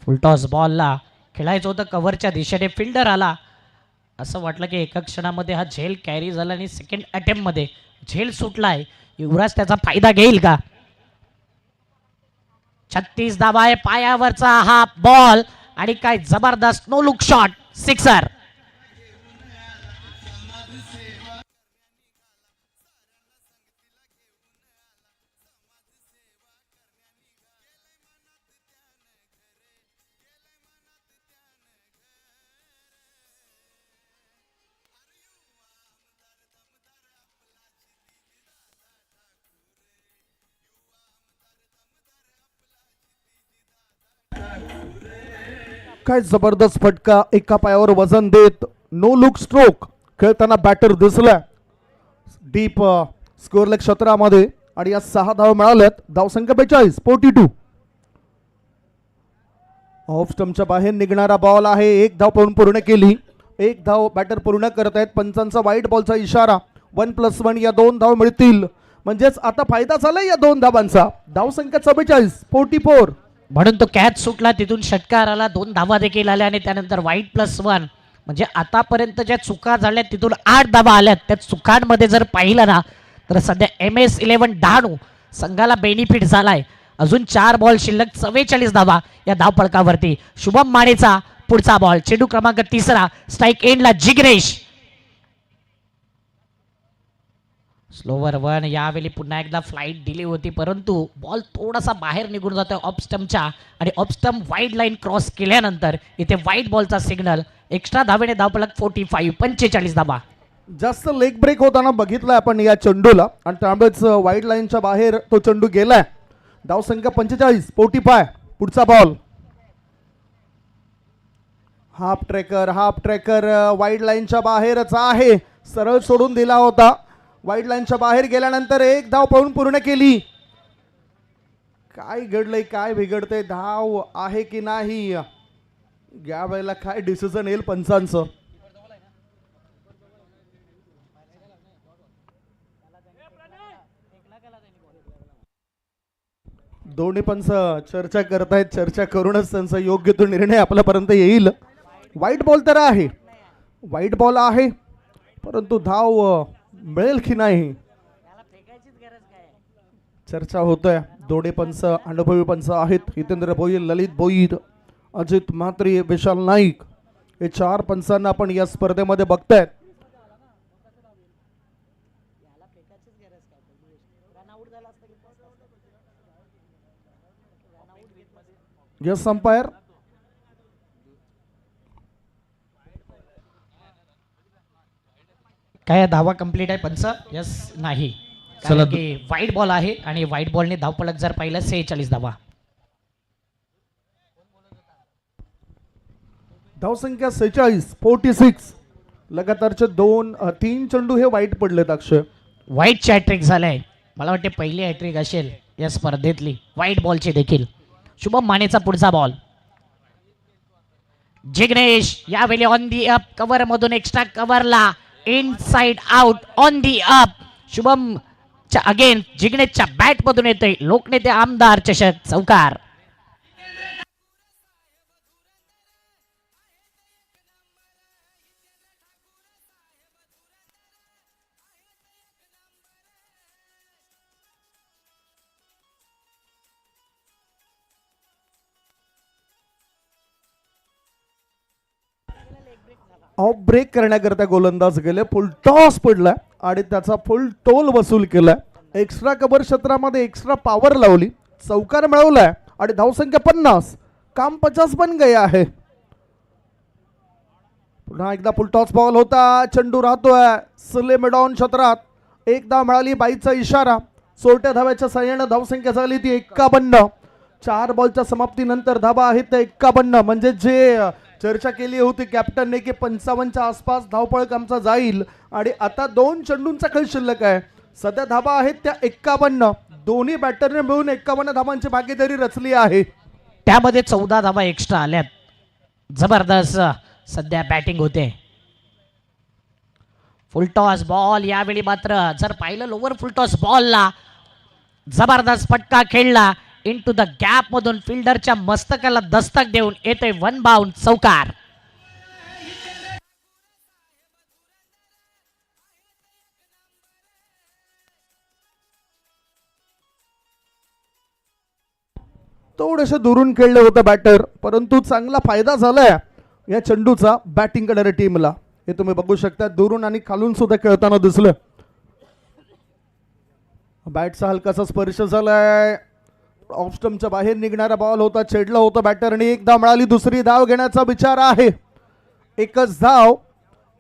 S2: फुलटॉस बॉलला खेळायचं होतं कव्हरच्या दिशेने, फिल्डर आला असं वाटलं की एका क्षणामध्ये हा झेल कॅरी झाला आणि सेकंड अटेम्प्ट मध्ये झेल सुटलाय. युवराज त्याचा फायदा घेईल का? 36 धावा आहे पायावरचा हा बॉल आणि काय जबरदस्त नो लुक शॉट सिक्सर.
S1: काय जबरदस्त फटका, एका पायावर वजन देत नो लुक स्ट्रोक खेळताना बॅटर दिसला डीप स्कोअरलेग क्षेत्रामध्ये आणि या 6 धाव मिळाल्यात. धावसंख्या 42 42. ऑफ स्टंपच्या बाहेर निघणारा बॉल आहे. एक धाव पूर्ण केली. एक धाव बॅटर पूर्ण करत आहेत. पंचांचा वाईट बॉलचा इशारा. 1+1 या 2 धाव मिळतील म्हणजेच आता फायदा झाला या 2 धावांचा. धावसंख्या 44 44.
S2: म्हणून तो कॅच सुटला, तिथून षटकार आला, 2 धावा देखील आल्या आणि त्यानंतर वाईट +1 म्हणजे आतापर्यंत ज्या चुका झाल्या तिथून 8 धावा आल्यात. त्या चुकांमध्ये जर पाहिलं ना तर सध्या MS11 डहाणू संघाला बेनिफिट झालाय. अजून 4 बॉल शिल्लक, 44 धावा या धावफलकावरती. शुभम मानेचा पुढचा बॉल, चेंडू क्रमांक 3 स्ट्राईक एंडला जिग्नेश. स्लोवर 1 यावेळी पुन्हा एकदा फ्लाईट दिली होती परंतु बॉल थोडासा बाहेर निघून जातोय ऑफ स्टंपच्या आणि off stump wide line cross केल्यानंतर इथे वाईट बॉलचा सिग्नल. एक्स्ट्रा धावेने धावफलक 45 45 धावा.
S1: जास्त लेग ब्रेक होताना बघितलं आपण या चेंडूला आणि त्यामुळेच वाईड लाईनच्या बाहेर तो चेंडू गेलाय. धावसंख्या 45 45. पुढचा बॉल हाफ ट्रॅकर वाईड लाईनच्या बाहेरच आहे. सरळ सोडून दिला होता. वाईड लाईनच्या बाहेर गेल्यानंतर एक धाव पळून पूर्ण केली. काय घडलंय, काय बिघडतंय, धाव आहे की नाही या वेळेला काय डिसिजन येईल पंचांचं. दोन्ही पंच चर्चा करतायत. चर्चा करूनच त्यांचा योग्य तो निर्णय आपल्यापर्यंत येईल. वाईट बॉल तर आहे, वाईट बॉल आहे परंतु धाव मिळेल की नाही चर्चा होतोय. दोन्ही पंच अनुभवी पंच आहेत. हितेंद्र भोईर, ललित भोईर, अजित म्हात्रे, विशाल नाईक हे 4 पंचांना आपण या स्पर्धेमध्ये बघतायत. Yes umpire.
S2: काय धावा कंप्लीट आहे पंच? यस नाही, कारण की वाईट बॉल आहे आणि वाईट बॉलने धावफलक जर पाहिलं 46 धावा.
S1: धावसंख्या 46 46. लगातारचे 3 चेंडू हे वाईट पडलेत. अक्षय,
S2: वाईटची हॅट्रिक झालाय. मला वाटते पहिली हॅट्रिक असेल या स्पर्धेतली वाईट बॉलची देखील. शुभम मानेचा पुढचा बॉल. जिग्नेश यावेळी ऑन दी अप कव्हर मधून एक्स्ट्रा कव्हरला inside out on the up. Shubham again जिग्नेशच्या बॅट मधून येतोय लोकनेते आमदार चषक चौकार.
S1: ऑफ ब्रेक करण्याकरता गोलंदाज गेले. फुल टॉस पडला आणि त्याचा फुल टोल वसूल केलाय. एक्स्ट्रा कव्हर क्षेत्रामध्ये एक्स्ट्रा पॉवर लावली, चौकार मिळवलाय आणि धावसंख्या 50. काम 50 बन गया आहे. पुन्हा एकदा फुल टॉस बॉल होता. चेंडू राहतोय स्ले मिडॉन क्षेत्रात. एक धाव मिळाली, बाईचा इशारा. चोरट्या धाव्याच्या सहाय्याने धावसंख्या झाली ती 51. 4 बॉलच्या समाप्तीनंतर धावा आहेत त्या 51. म्हणजे जे चर्चा केली होती कॅप्टनने की 55च्या आसपास धावपळक आमचा जाईल आणि आता 2 चेंडूंचा खेळ शिल्लक आहे. सध्या धावा आहेत त्या 51. दोन्ही बॅटरने मिळून 51 धावांची भागीदारी रचली आहे.
S2: त्यामध्ये 14 धावा एक्स्ट्रा आल्यात. जबरदस्त सध्या बॅटिंग होते. फुलटॉस बॉल यावेळी मात्र जर पाहिलं लोवर फुलटॉस बॉलला जबरदस्त फटका खेळला इनटू द गॅप मधून फिल्डरच्या मस्तकाला दस्तक देऊन येतोय 1 बाउंड चौकार.
S1: थोडेसे दुरून खेळले होते बॅटर, परंतु चांगला फायदा झालाय या चेंडूचा बॅटिंग करणाऱ्या टीमला. हे तुम्ही बघू शकता, दुरून आणि खालून सुद्धा खेळताना दिसलं. बॅटचा हलकासा स्पर्श झालाय, ऑफ स्टंपच्या बाहेर निघणारा बॉल होता, छेडला होता बॅटरने. एक धाव मिळाली, दुसरी धाव घेण्याचा विचार आहे. एकच धाव,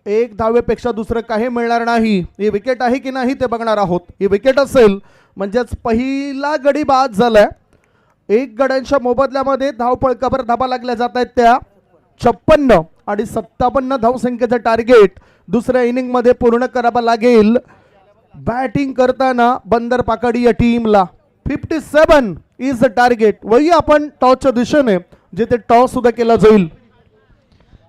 S1: एक धावेपेक्षा दुसरं काही मिळणार नाही. ही विकेट आहे की नाही ते बघणार आहोत. ही विकेट असेल म्हणजेच पहिला गडी बाद झालाय. एक गड्यांच्या मोबदल्यामध्ये धावपळकावर धाबा लागल्या जात आहेत त्या 56 आणि 57 धावसंख्येचं टार्गेट दुसऱ्या इनिंग मध्ये पूर्ण करावं लागेल बॅटिंग करताना बंदर पाकडी या टीमला. 57 इज द टार्गेट. वही आपण टॉसच्या दिशेने, जिथे टॉस सुद्धा केला जाईल.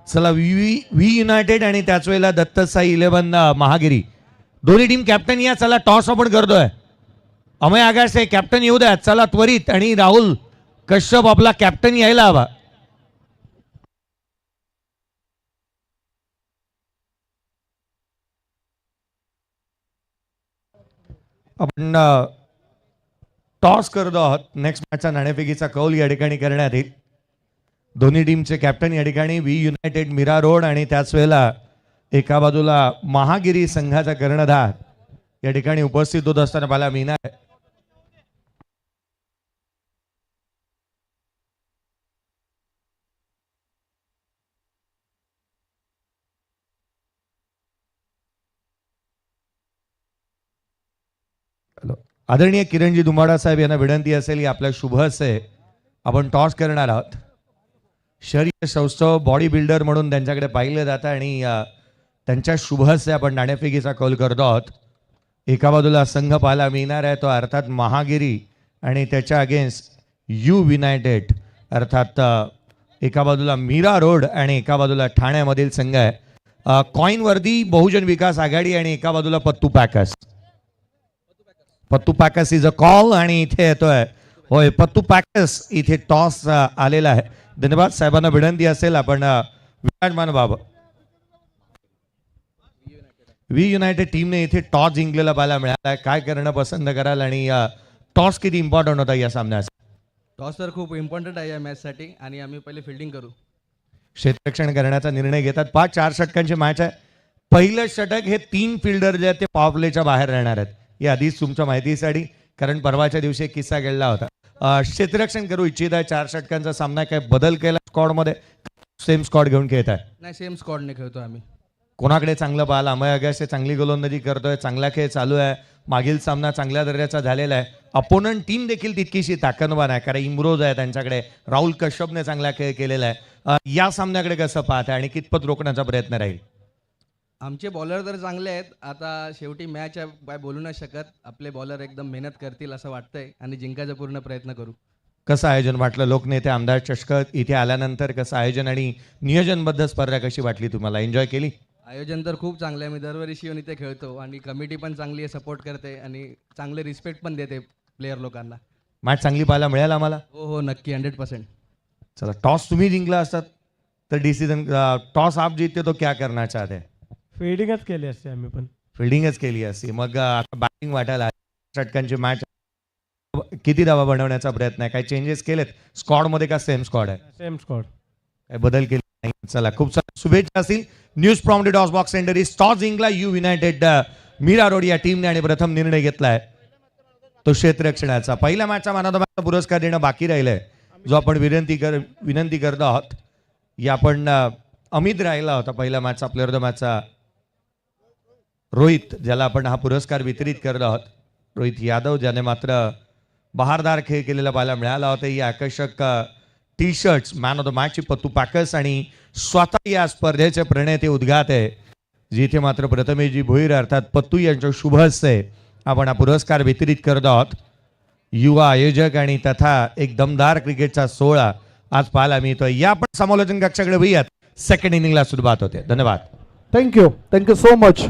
S3: चला व्ही युनायटेड आणि त्याच वेळेला दत्त साई 11 महागिरी दोन्ही टीम कॅप्टन या. चला टॉस आपण करतोय. अमय आगाशे कॅप्टन येऊ द्या. चला त्वरित. आणि राहुल कश्यप आपला कॅप्टन यायला हवा. आपण टॉस करतो आहोत. नेक्स्ट मॅचचा नाणेफेकीचा कौल या ठिकाणी करण्यात येईल. दोन्ही टीमचे कॅप्टन या ठिकाणी व्ही युनायटेड मीरा रोड आणि त्याच वेळेला एका बाजूला महागिरी संघाचा कर्णधार या ठिकाणी उपस्थित होत असताना मला मिळणार. आदरणीय किरणजी दुमाडा साहेब यांना विनंती असेल की आपल्या शुभ हस्ते आपण टॉस करणार आहोत. शरीर सौष्ठव बॉडी बिल्डर म्हणून त्यांच्याकडे पाहिलं जातं आणि त्यांच्या शुभ हस्ते आपण नाणेफेकीचा कौल करतो आहोत. एका बाजूला संघ पाहायला मिळणार आहे तो अर्थात महागिरी आणि त्याच्या अगेन्स्ट यू युनायटेड अर्थात एका बाजूला मीरा रोड आणि एका बाजूला ठाण्यामधील संघ आहे. कॉईनवरती बहुजन विकास आघाडी आणि एका बाजूला Pattu packers. Pattu packers is a call आणि इथे येतोय होय पत्तू पॅकर्स. इथे टॉस आलेला आहे. धन्यवाद साहेबांना विनंती असेल आपण विराजमान बाब. व्ही युनायटेड टीमने इथे टॉस जिंकलेला पाहायला मिळाला. काय करणं पसंत कराल आणि टॉस किती इम्पॉर्टंट होता या सामन्यात?
S4: टॉस तर खूप इम्पॉर्टंट आहे या मॅचसाठी आणि आम्ही पहिले फिल्डिंग करू.
S3: क्षेत्ररक्षण करण्याचा निर्णय घेतात. 5-4 षटकांची मॅच आहे. पहिलं षटक हे 3 फिल्डर जे आहेत ते पॉवर प्लेच्या बाहेर राहणार आहेत. हे आधीच तुमच्या माहितीसाठी, कारण परवाच्या दिवशी एक किस्सा घडला होता. क्षेत्ररक्षण करू इच्छित आहे. 4 षटकांचा सामना. काय बदल केला स्क्वॉड मध्ये? सेम स्क्वॉड घेऊन खेळत आहे?
S4: नाही, सेम स्क्वॉडने खेळतो आम्ही.
S3: कोणाकडे चांगलं पाहिलं? अमय अगस्टे चांगली गोलंदाजी करतोय, चांगला खेळ चालू आहे. मागील सामना चांगल्या दर्जाचा झालेला आहे. अपोनंट टीम देखील तितकीशी ताकदवान आहे, कारण इम्रोज आहे त्यांच्याकडे. राहुल कश्यपने चांगला खेळ केलेला आहे. या सामन्याकडे कसं पाहत आहे आणि कितपत रोखण्याचा प्रयत्न राहील?
S4: आमचे बॉलर तर चांगले आहेत. आता शेवटी मॅच आहे, काय बोलू नाही शकत. आपले बॉलर एकदम मेहनत करतील असं वाटतंय आणि जिंकायचा पूर्ण प्रयत्न करू.
S3: कसं आयोजन वाटलं? लोकनेते आमदार चषक इथे आल्यानंतर कसं आयोजन आणि नियोजनबद्ध स्पर्धा कशी वाटली तुम्हाला? एन्जॉय केली?
S4: आयोजन तर खूप चांगलं आहे. मी दरवर्षी येऊन इथे खेळतो आणि कमिटी पण चांगली आहे, सपोर्ट करते आणि चांगले रिस्पेक्ट पण देते प्लेयर लोकांना.
S3: मॅच चांगली पाहायला मिळेल आम्हाला?
S4: हो हो, नक्की, 100%.
S3: चला, टॉस तुम्ही जिंकला असतात तर डिसिजन टॉस आप जीतते तो क्या करना चाहते?
S5: फिल्डिंगच केली असते आम्ही पण.
S3: फिल्डिंगच केली असती. मग आता बॅटिंग वाटायला षटकांची मॅच. किती धावा बनवण्याचा प्रयत्न आहे? काही चेंजेस केलेत स्क्वॉड मध्ये का सेम स्क्वॉड आहे?
S5: Same squad.
S3: काही बदल केले नाही? चला, खूप साऱ्या शुभेच्छा असतील. News from the toss box centre is toss जिंकला यू युनायटेड मीरा रोड या टीमने आणि प्रथम निर्णय घेतलाय तो क्षेत्ररक्षणाचा. पहिल्या मॅचचा मॅन ऑफ द मॅचचा पुरस्कार देणं बाकी राहिलंय, जो आपण विनंती करतो आहोत. या आपण अमित राहिला होता पहिल्या मॅचचा प्लेअर ऑफ द मॅचचा रोहित, ज्याला आपण हा पुरस्कार वितरित करत आहोत. रोहित यादव, ज्याने मात्र बहारदार खेळ केलेला पाहायला मिळाला होता. ही आकर्षक T shirts man of the मॅचची पत्तू पॅकर्स आणि स्वतः या स्पर्धेचे प्रणेते उद्घाट आहे, जिथे मात्र प्रथमेशजी भोईर अर्थात पत्तू यांच्या शुभ हस्ते आपण हा पुरस्कार वितरित करत आहोत. युवा आयोजक आणि तथा एक दमदार क्रिकेटचा सोहळा आज पाहायला मिळतोय. या आपण समालोचन कक्षाकडे वळूयात. सेकंड इनिंगला सुरुवात होते. धन्यवाद.
S1: Thank you so much.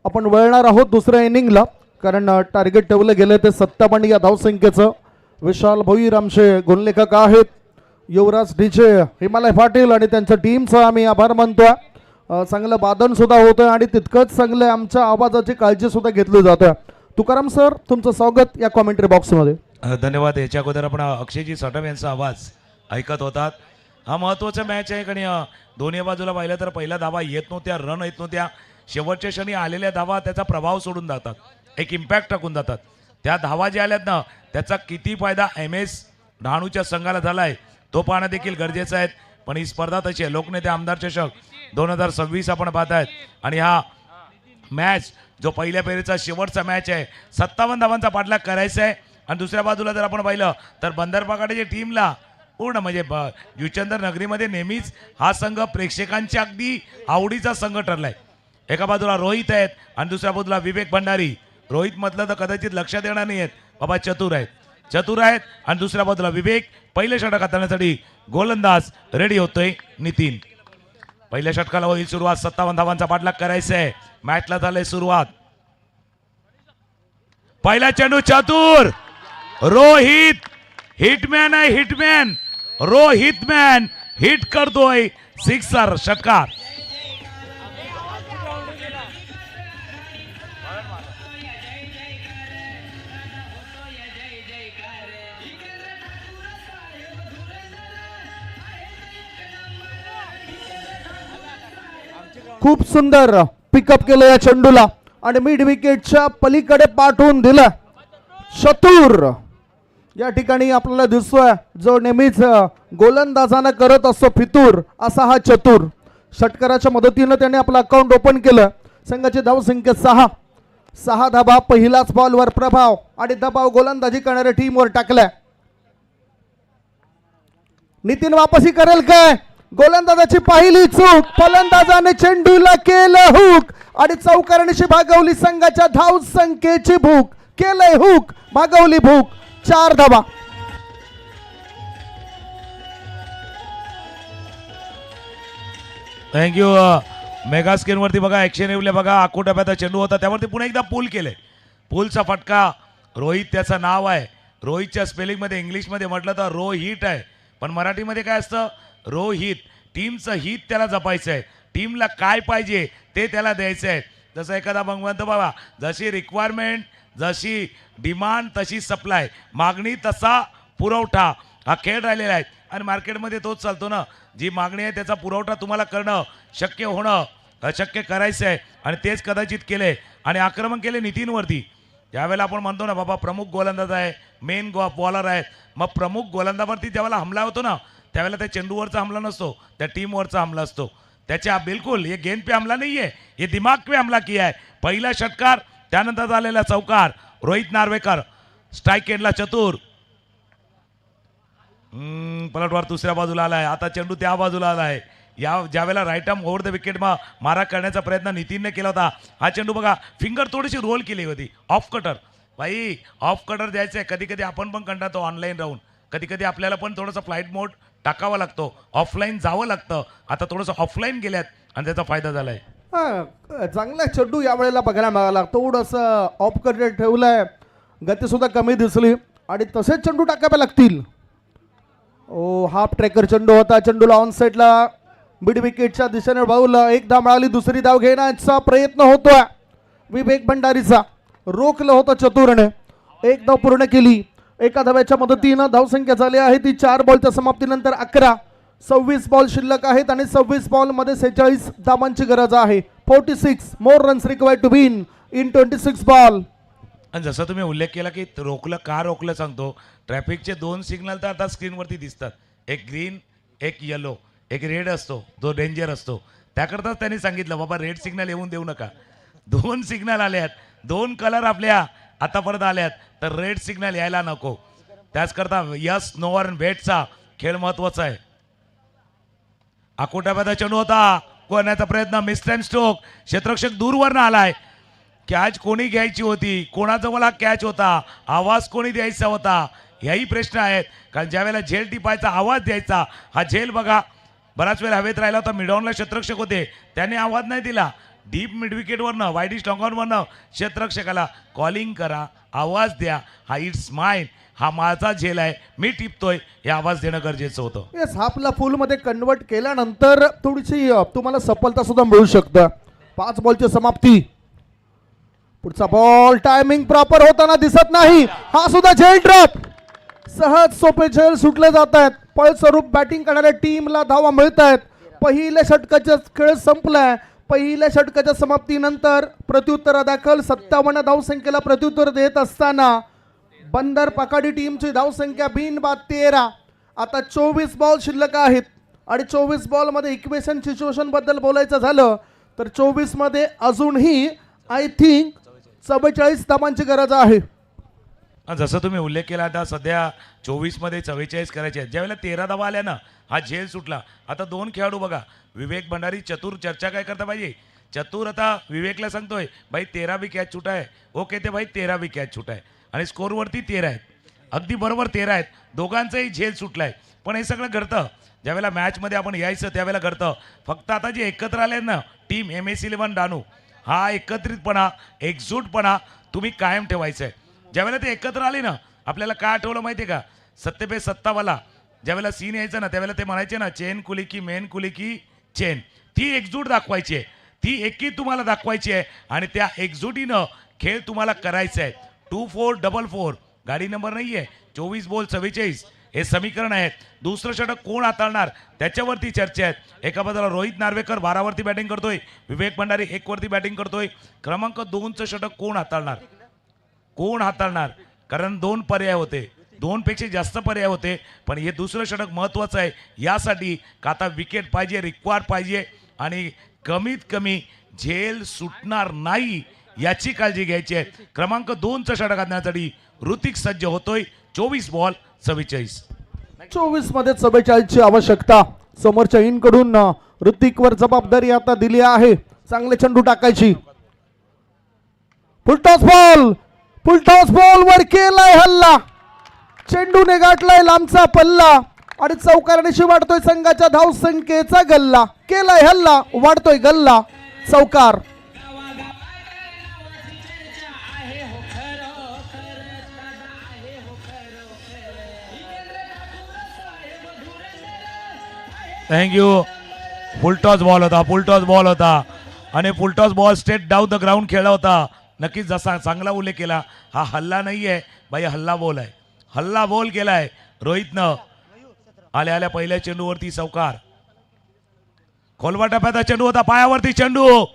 S1: आपण वळणार आहोत दुसऱ्या इनिंगला, कारण टार्गेट ठेवलं गेलं ते 57 या धावसंख्येचं. विशाल भोईर आमचे गुणलेखक आहेत. युवराज डीजे, हिमालय पाटील आणि त्यांच्या टीमचा आम्ही आभार मानतोय. चांगलं वादन सुद्धा होतं आणि तितकंच चांगलं आमच्या आवाजाची काळजी सुद्धा घेतली जाते. तुकाराम सर, तुमचं स्वागत या कॉमेंट्री बॉक्समध्ये.
S6: धन्यवाद. याच्या अगोदर आपण अक्षयजी सटम यांचा आवाज ऐकत होतात. हा महत्त्वाचा मॅच आहे आणि दोन्ही बाजूला पाहिलं तर पहिल्या धावा येत नव्हत्या, रन येत नव्हत्या. शेवटच्या क्षणी आलेल्या धावा त्याचा प्रभाव सोडून जातात, एक इम्पॅक्ट टाकून जातात. त्या धावा ज्या आल्यात ना त्याचा किती फायदा MS डहाणूच्या संघाला झाला आहे तो पाहणं देखील गरजेचं आहे. पण ही स्पर्धा तशी आहे. लोकनेते आमदार चषक 2026 आपण पाहत आहेत आणि हा मॅच जो पहिल्या फेरीचा शेवटचा मॅच आहे. 57 धावांचा पाठलाग करायचा आहे. आणि दुसऱ्या बाजूला जर आपण पाहिलं तर बंदरपाकाडीच्या टीमला पूर्ण म्हणजे जुचंदर नगरीमध्ये नेहमीच हा संघ प्रेक्षकांच्या अगदी आवडीचा संघ ठरलाय. एका बाजूला रोहित आहेत आणि दुसऱ्या बाजूला विवेक भंडारी. रोहित म्हटलं तर कदाचित लक्षात येणार नाही आहेत, बाबा चतुर आहेत. आणि दुसऱ्या बाजूला विवेक. पहिल्या षटक हाताळण्यासाठी गोलंदाज रेडी होतोय नितीन. पहिल्या षटकाला होईल सुरुवात. 57 धावांचा पाठलाग करायचा आहे. मॅचला झालंय सुरुवात. पहिला चेंडू चतुर. रोहित हिटमॅन आहे, हिटमॅन. रोहित मॅन हिट करतोय सिक्सर, षटकार.
S1: खूप सुंदर पिकअप केलं या चेंडूला आणि मिड विकेटच्या पलीकडे पाठवून दिलं. चतुर या ठिकाणी आपल्याला दिसतोय, जो नेहमीच गोलंदाजांना करत असतो फितूर, असा हा चतुर. षटकाराच्या मदतीनं त्याने आपलं अकाउंट ओपन केलं. संघाची धावसंख्या 6 धाबा पहिलाच बॉलवर प्रभाव आणि दबाव गोलंदाजी करणाऱ्या टीमवर टाकलाय. नितीन वापसी करेल काय? गोलंदाजाची पहिली चूक. फलंदाजाने चेंडूला केलं हुक आणि चौकारणीशी भागवली संघाच्या धावसंख्येची भूक. केलंय हुक, भागवली भूक. 4 धाबा.
S6: थँक्यू. मेगा स्क्रीन वरती बघा ऍक्शन येवले बघा. आकोटाप्याचा चेंडू होता त्यावरती पुन्हा एकदा पूल केले. पूलचा फटका. रोहित त्याचं नाव आहे. रोहितच्या स्पेलिंग मध्ये इंग्लिशमध्ये म्हटलं तर रोहित आहे, पण मराठीमध्ये काय असतं? रोहित. टीमचं हित त्याला जपायचं आहे. टीमला काय पाहिजे ते त्याला द्यायचं आहे. जसं एखादा मग म्हणतो बाबा, जशी रिक्वायरमेंट, जशी डिमांड तशी सप्लाय, मागणी तसा पुरवठा. हा खेळ राहिलेला आहे आणि मार्केटमध्ये तोच चालतो ना. जी मागणी आहे त्याचा पुरवठा तुम्हाला करणं शक्य होणं अशक्य करायचं आहे आणि तेच कदाचित केले आणि आक्रमण केले नितीनवरती. ज्यावेळेला आपण म्हणतो ना बाबा प्रमुख गोलंदाज आहे, मेन बॉलर आहेत, मग प्रमुख गोलंदाजावरती ज्यावेळेला हमला होतो ना त्यावेळेला त्या चेंडूवरचा हमला नसतो, त्या टीमवरचा हमला असतो. त्याच्या बिलकुल ये गेंद पे हमला नाही आहे, ये दिमाग पे हमला किया है. पहिला षटकार, त्यानंतर झालेला चौकार. रोहित नार्वेकर स्ट्राईक एंडला चतुर. पलटवार दुसऱ्या बाजूला आलाय. आता चेंडू त्या बाजूला आलाय. या ज्यावेळेला right arm over the wicket मारा करण्याचा प्रयत्न नितीनने केला होता. हा चेंडू बघा फिंगर थोडीशी रोल केली होती. ऑफ कटर भाई, ऑफ कटर द्यायचं आहे. कधी कधी आपण पण कंटाळतो ऑनलाईन राहून. कधी कधी आपल्याला पण थोडंसं फ्लाईट मोड टाकावा लागतो, ऑफलाईन जावं लागतं. आता थोडंसं ऑफलाईन गेल्यात आणि त्याचा फायदा झालाय.
S1: चांगला चेंडू यावेळेला बघायला मिळाला. थोडंसं ऑफ कटर ठेवलंय, गती सुद्धा कमी दिसली आणि तसेच चेंडू टाकावे लागतील. हाफ ट्रॅकर चेंडू होता. चेंडूला ऑन साईडला मिड विकेटच्या दिशेने वळवलं. एक धाव मिळाली. दुसरी धाव घेण्याचा प्रयत्न होतोय विवेक भंडारीचा. रोखलं होतं चतुरने. एक धाव पूर्ण केली. एका धाव्याच्या मदतीनं धावसंख्या झाली आहे ती 4 बॉलच्या समाप्तीनंतर 11. 26 बॉल शिल्लक आहेत आणि 26 बॉलमध्ये 46 धावांची गरज आहे. 46 more runs required to win in 26 ball.
S6: आणि जसं तुम्ही उल्लेख केला की रोखलं का रोखलं सांगतो. ट्रॅफिकचे 2 सिग्नल तर आता स्क्रीनवरती दिसतात. एक ग्रीन, एक येलो, एक रेड असतो जो डेंजर असतो. त्याकरताच त्यांनी सांगितलं बाबा रेड सिग्नल येऊन देऊ नका. 2 सिग्नल आले आहेत, 2 कलर आपल्या आतापर्यंत आल्यात, तर रेड सिग्नल यायला नको. त्याचकरता यस नो वर बेटचा खेळ महत्वाचा आहे. आकोटाबादा चेंडू होता. कोणाचा प्रयत्न, मिस्टॅन स्ट्रोक. क्षेत्ररक्षक दूरवरनं आलाय. कॅच कोणी घ्यायची होती, कोणाजवळ हा कॅच होता, आवाज कोणी द्यायचा होता, याही प्रश्न आहेत. कारण ज्या वेळेला झेल टिपायचा, आवाज द्यायचा, हा झेल बघा बराच वेळ हवेत राहिला होता. मिडॉनला क्षेत्ररक्षक होते, त्याने आवाज नाही दिला. डीप मिड विकेटवरनं वाईडिश लॉंगॉनवरनं क्षेत्ररक्षकाला कॉलिंग करा, आवाज द्या. हा इट्स माइन, हा माझा झेल आहे, मी टिपतोय, हे आवाज देणं गरजेचं होतं.
S1: येस, हाफला फुलमध्ये कन्वर्ट केल्यानंतर थोडीशी तुम्हाला सफलता सुद्धा मिळू शकतं. 5 बॉलची समाप्ती. पुढचा बॉल टायमिंग प्रॉपर होताना दिसत नाही. हा सुद्धा झेल ड्रॉप. सहज सोपे झेल सुटले जात आहेत. पळ स्वरूप बॅटिंग करणाऱ्या टीमला धावा मिळत आहेत. पहिल्या षटकाचा खेळ संपलाय. पहिल्या षटकाच्या समाप्तीनंतर प्रत्युत्तरादाखल 57 धावसंख्येला प्रत्युत्तर देत असताना बंदर पकाडी टीमची धावसंख्या बिनबाद 13. आता 24 बॉल शिल्लक आहेत आणि 24 बॉलमध्ये इक्वेशन सिच्युएशन बद्दल बोलायचं झालं तर 24 मध्ये अजूनही आय थिंक 44 धावांची गरज आहे.
S6: जसं तुम्ही उल्लेख केला आता सध्या 24 मध्ये 44 करायचे आहेत. ज्यावेळेला 13 धावा आल्या ना हा झेल सुटला. आता 2 खेळाडू बघा विवेक भंडारी चतुर चर्चा काय करता पाहिजे. चतुर आता विवेकला सांगतोय भाई 13 भी कॅच छुटा आहे. ओके ते भाई 13 भी कॅच छुटा आहे आणि स्कोरवरती 13 आहेत. अगदी बरोबर 13 आहेत. दोघांचाही झेल सुटलाय. पण हे सगळं घडतं ज्यावेळेला मॅचमध्ये आपण यायचं त्यावेळेला घडतं. फक्त आता जे एकत्र आले ना टीम MS11 डानू हा एकत्रितपणा एकजूटपणा तुम्ही कायम ठेवायचा आहे. ज्यावेळेला ते एकत्र आले ना आपल्याला काय आठवलं माहिती आहे का सत्ते पे सत्तावाला ज्यावेळेला सीन यायचं ना त्यावेळेला ते म्हणायचे ना चेन कुली की मेन कुली की चेन. ती एकजूट दाखवायची आहे. ती एकी तुम्हाला दाखवायची आहे आणि त्या एकजुटीनं खेळ तुम्हाला करायचा आहे. 2444 गाडी नंबर नाही आहे. 24 बॉल 44 हे समीकरण आहेत. दुसरं षटक कोण हाताळणार त्याच्यावरती चर्चा आहेत. एका बाजूला रोहित नार्वेकर 12 वरती बॅटिंग करतोय. विवेक भंडारी 1 वरती बॅटिंग करतोय. क्रमांक 2चं षटक कोण हाताळणार कोण हाताळणार कारण 2 पर्याय होते. 2 पेक्षा जास्त पर्याय होते. पण हे दुसरं षटक महत्त्वाचं आहे यासाठी का आता विकेट पाहिजे रिक्वायर्ड पाहिजे आणि कमीत कमी झेल सुटणार नाही याची काळजी घ्यायची आहे. क्रमांक 2चं षटक आणण्यासाठी ऋतिक सज्ज होतोय. 24 बॉल 44.
S1: 24 मध्ये 44 ची आवश्यकता. समोरच्या इनकडून ऋतिकवर जबाबदारी आता दिली आहे. चांगले चेंडू टाकायची. फुलटॉस बॉल वर केलाय हल्ला. चेंडूने गाठलाय लांबचा पल्ला आणि चौकारणीशी वाढतोय संघाच्या धावसंख्येचा गल्ला. केलाय हल्ला वाढतोय गल्ला. चौकार.
S6: थँक्यू. फुलटॉस बॉल होता आणि full toss ball straight down the ground खेळला होता. नक्कीच जसा चांगला उल्लेख केला. हा हल्ला नाही आहे बाई हल्ला बॉल आहे. हल्ला बॉल केलाय रोहितनं. आल्या पहिल्या चेंडूवरती चौकार. खोलवा टप्प्याचा चेंडू होता पायावरती चेंडू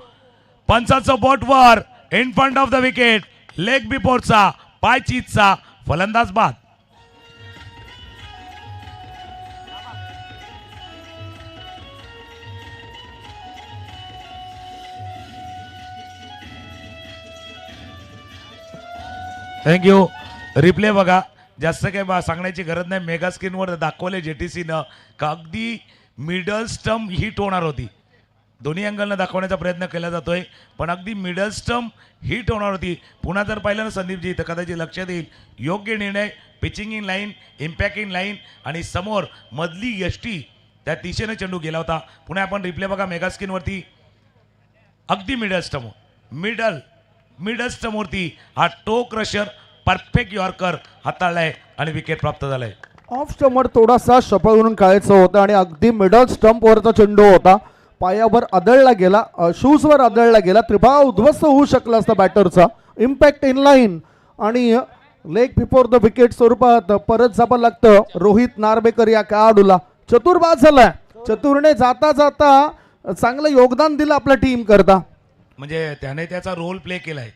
S6: पंचाचं बोटवर in front of the wicket leg बिफोरचा पाय चीजचा फलंदाज बाद. थँक्यू. रिप्ले बघा जास्त काही सांगण्याची गरज नाही. मेगा स्क्रीनवर दाखवले JTCनं का अगदी मिडल स्टंप हिट होणार होती. दोन्ही अँगलनं दाखवण्याचा प्रयत्न केला जातोय पण अगदी मिडल स्टंप हिट होणार होती. पुन्हा जर पाहिलं ना संदीपजी तर कदाचित लक्षात येईल. योग्य निर्णय. Pitching in line impact in line आणि समोर मधली यष्टी त्या दिशेने चेंडू गेला होता. पुन्हा आपण रिप्ले बघा मेगा स्क्रीनवरती अगदी मिडल स्टंपवरती हा टो क्रशर परफेक्ट यॉर्कर हाताळलाय आणि विकेट प्राप्त झालाय.
S1: ऑफ स्टंपवर थोडासा शपळून काढायचं होतं आणि अगदी मिडल स्टंपवरचा चेंडू होता. पायावर आदळला गेला. शूजवर आदळला गेला. त्रिभाव उद्ध्वस्त होऊ शकला असता बॅटरचा. इम्पॅक्ट इन लाईन आणि लेग बिफोर द विकेट स्वरूपात परत जावं लागतं रोहित नार्वेकर या खेळाडूला. चतुर बाद झालाय. चतुरने जाता जाता चांगलं योगदान दिलं आपल्या टीम करता.
S6: म्हणजे त्याने त्याचा रोल प्ले केलाय.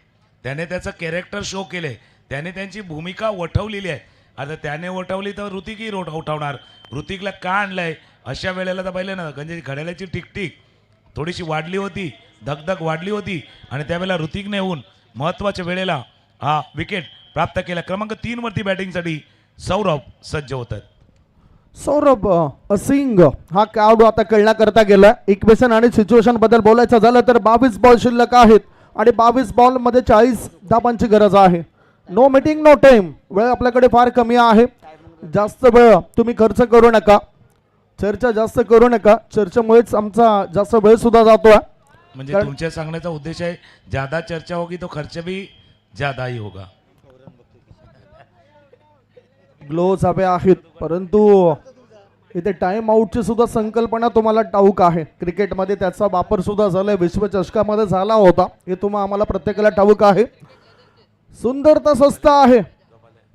S6: त्याने त्याचं कॅरेक्टर शो केलंय. त्याने त्यांची भूमिका वठवलेली आहे. आता त्याने वठवली तर ऋतिकही उठवणार. ऋतिकला का आणलंय अशा वेळेला तर पाहिलं ना म्हणजे घड्याळाची टिकटिक थोडीशी वाढली होती. धगधग वाढली होती आणि त्यावेळेला ऋतिकने येऊन महत्त्वाच्या वेळेला हा विकेट प्राप्त केला. क्रमांक 3 वरती बॅटिंगसाठी सौरभ सज्ज होतात.
S1: सौरभ सिंग हा खेळाडू आता खेळण्याकरता गेला. इक्वेशन आणि सिच्युएशन बद्दल बोलायचं झालं तर 22 बॉल शिल्लक आहेत आणि 22 बॉल मध्ये 40 धावांची गरज आहे. No meeting no time. वेळ आपल्याकडे फार कमी आहे. जास्त वेळ तुम्ही खर्च करू नका. चर्चा जास्त करू नका. चर्चेमुळेच आमचा जास्त वेळ सुद्धा जातोय.
S6: म्हणजे तुमच्या सांगण्याचा उद्देश आहे ज्यादा चर्चा होगी तो खर्च भी ज्यादा ही होगा.
S1: ग्लोव्ज हवे आहेत परंतु इथे टाइम आउटची सुद्धा संकल्पना तुम्हाला ठाऊक आहे. क्रिकेटमध्ये त्याचा वापर सुद्धा झालाय. विश्वचषकामध्ये झाला होता. हे तुम्हाला आम्हाला प्रत्येकाला ठाऊक आहे. सुंदरता स्वस्त आहे.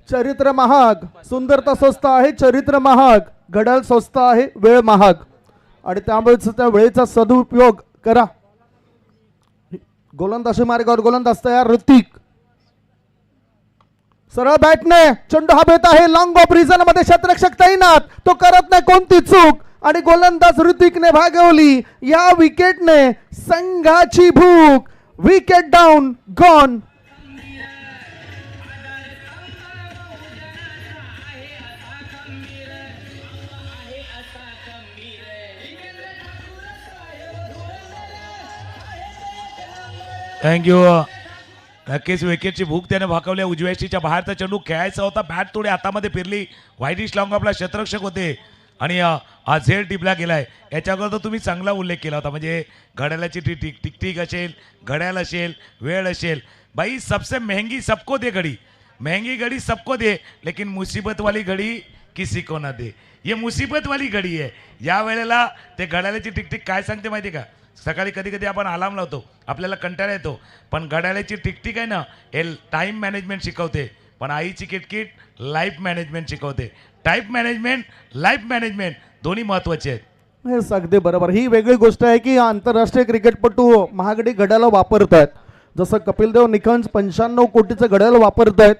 S1: चरित्र महाग, सुंदरता स्वस्त आहे, चरित्र महाग, घड्याळ स्वस्त आहे, वेळ महाग, आणि त्यामुळेच त्या वेळेचा सदुपयोग करा. गोलंदाजी मार्गावर गोलंदाज तयार. ऋतिक सरळ बॅटने चेंडू हवेत आहे, लॉंग ऑफ रिझन मध्ये क्षेत्ररक्षक तैनात, तो करत नाही कोणती चूक, आणि गोलंदाज ऋतिकने भागवली. या विकेटने संघाची भूक. Wicket down, gone.
S6: थँक्यू. नक्कीच विकेटची भूक त्याने भागवली. उजव्या यष्टीच्या बाहेरचा चेंडू खेळायचा होता, बॅट थोडी हातामध्ये फिरली. वाईडिश लॉंग आपला क्षेत्ररक्षक होते आणि हा झेड टिपला गेलाय. याच्याकरता तुम्ही चांगला उल्लेख केला होता, म्हणजे घड्याळाची टिक असेल, घड्याळ असेल, वेळ असेल. भाई सबसे महंगी सबको दे घड़ी, महंगी घड़ी सबको दे, लेकिन मुसीबत वाली घड़ी किसी को ना दे. ये मुसीबत वाली घडी आहे. या वेळेला ते घड्याळाची टिकटिक काय सांगते माहिती का? सकाळी कधी कधी आपण अलार्म लावतो, आपल्याला कंटाळा येतो, पण घड्याळाची टिकटिक आहे ना, हे टाईम मॅनेजमेंट शिकवते. पण आईची किटकिट लाईफ मॅनेजमेंट शिकवते. टाईम मॅनेजमेंट, लाईफ मॅनेजमेंट दोन्ही महत्त्वाचे आहेत.
S1: हे अगदी बरोबर. ही वेगळी गोष्ट आहे की आंतरराष्ट्रीय क्रिकेटपटू महागडी घड्याळ वापरतायत. जसं कपिल देव निखंज 95 कोटीचं घड्याळ वापरतायत.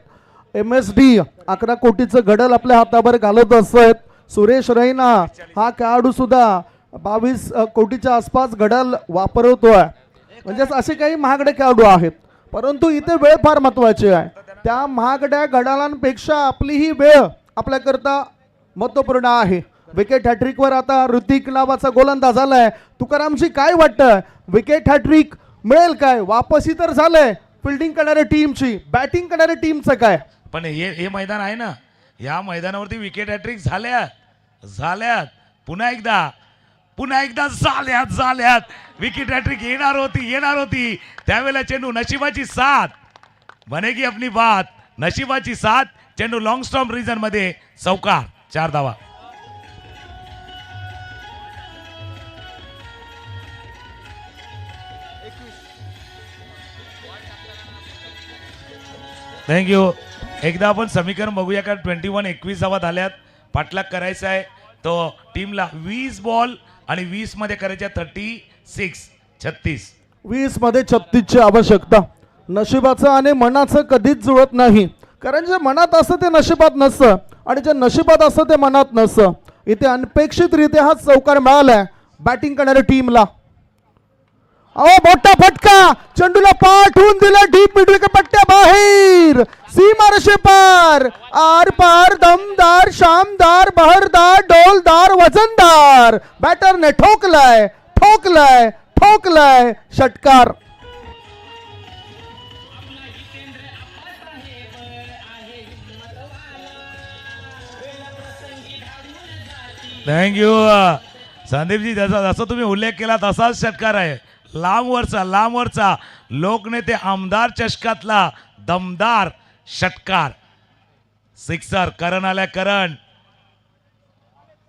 S1: MSD 11 कोटीचं घड्याळ आपल्या हातावर घालत असत. सुरेश रैना हा खेळाडू सुद्धा 22 कोटीच्या आसपास घड्याळ वापरतोय. म्हणजे असे काही महागडे खेळाडू आहेत, परंतु इथे वेळ फार महत्वाची आहे. त्या महागड्या घड्याळांपेक्षा आपली ही वेळ आपल्याकरता महत्वपूर्ण आहे. विकेट हॅट्रिकवर आता ऋतिक नावाचा गोलंदाज आलाय. तुकारामजी काय वाटतं, विकेट हॅट्रिक मिळेल काय? वापसी तर झालंय फिल्डिंग करणाऱ्या टीमची, बॅटिंग करणाऱ्या टीमचं काय?
S6: पण हे मैदान आहे ना, या मैदानावरती विकेट हॅट्रिक झाल्यात. पुन्हा एकदा झाल्यात. विकेट हॅट्रिक येणार होती. त्यावेळेला चेंडू नशिबाची साथ बनेगी अपनी बात. नशिबाची साथ. चेंडू लॉंग स्टॉम्प रिजन मध्ये चौकार, 4 धावा. थँक्यू. एकदा आपण समीकरण बघूया का? 21 धावा झाल्यात. पाठलाग करायचा आहे तो टीमला 20 बॉल आणि 20 मध्ये करायच्या 36.
S1: 20 मध्ये 36ची आवश्यकता. नशिबाचं आणि मनाचं कधीच जुळत नाही, कारण जे मनात असतं ते नशिबात नसतं, आणि जे नशिबात असतं ते मनात नसतं. इथे अनपेक्षितरित्या हा चौकार मिळालाय बॅटिंग करणाऱ्या टीमला. अहो मोठा फटका, चेंडूला पाठवून दिला डीप मिड विकेट पट्ट्या बाहेर, सीमारेषे पार, आर पार, दमदार, शामदार, बहरदार, डोलदार, वजनदार. बॅटरने ठोकलाय, षटकार.
S6: थँक्यू संदीपजी. जसा तुम्ही उल्लेख केला तसाच षटकार आहे. लांबवरचा लोकनेते आमदार चषकातला दमदार षटकार. सिक्सर. करण आल्या. करण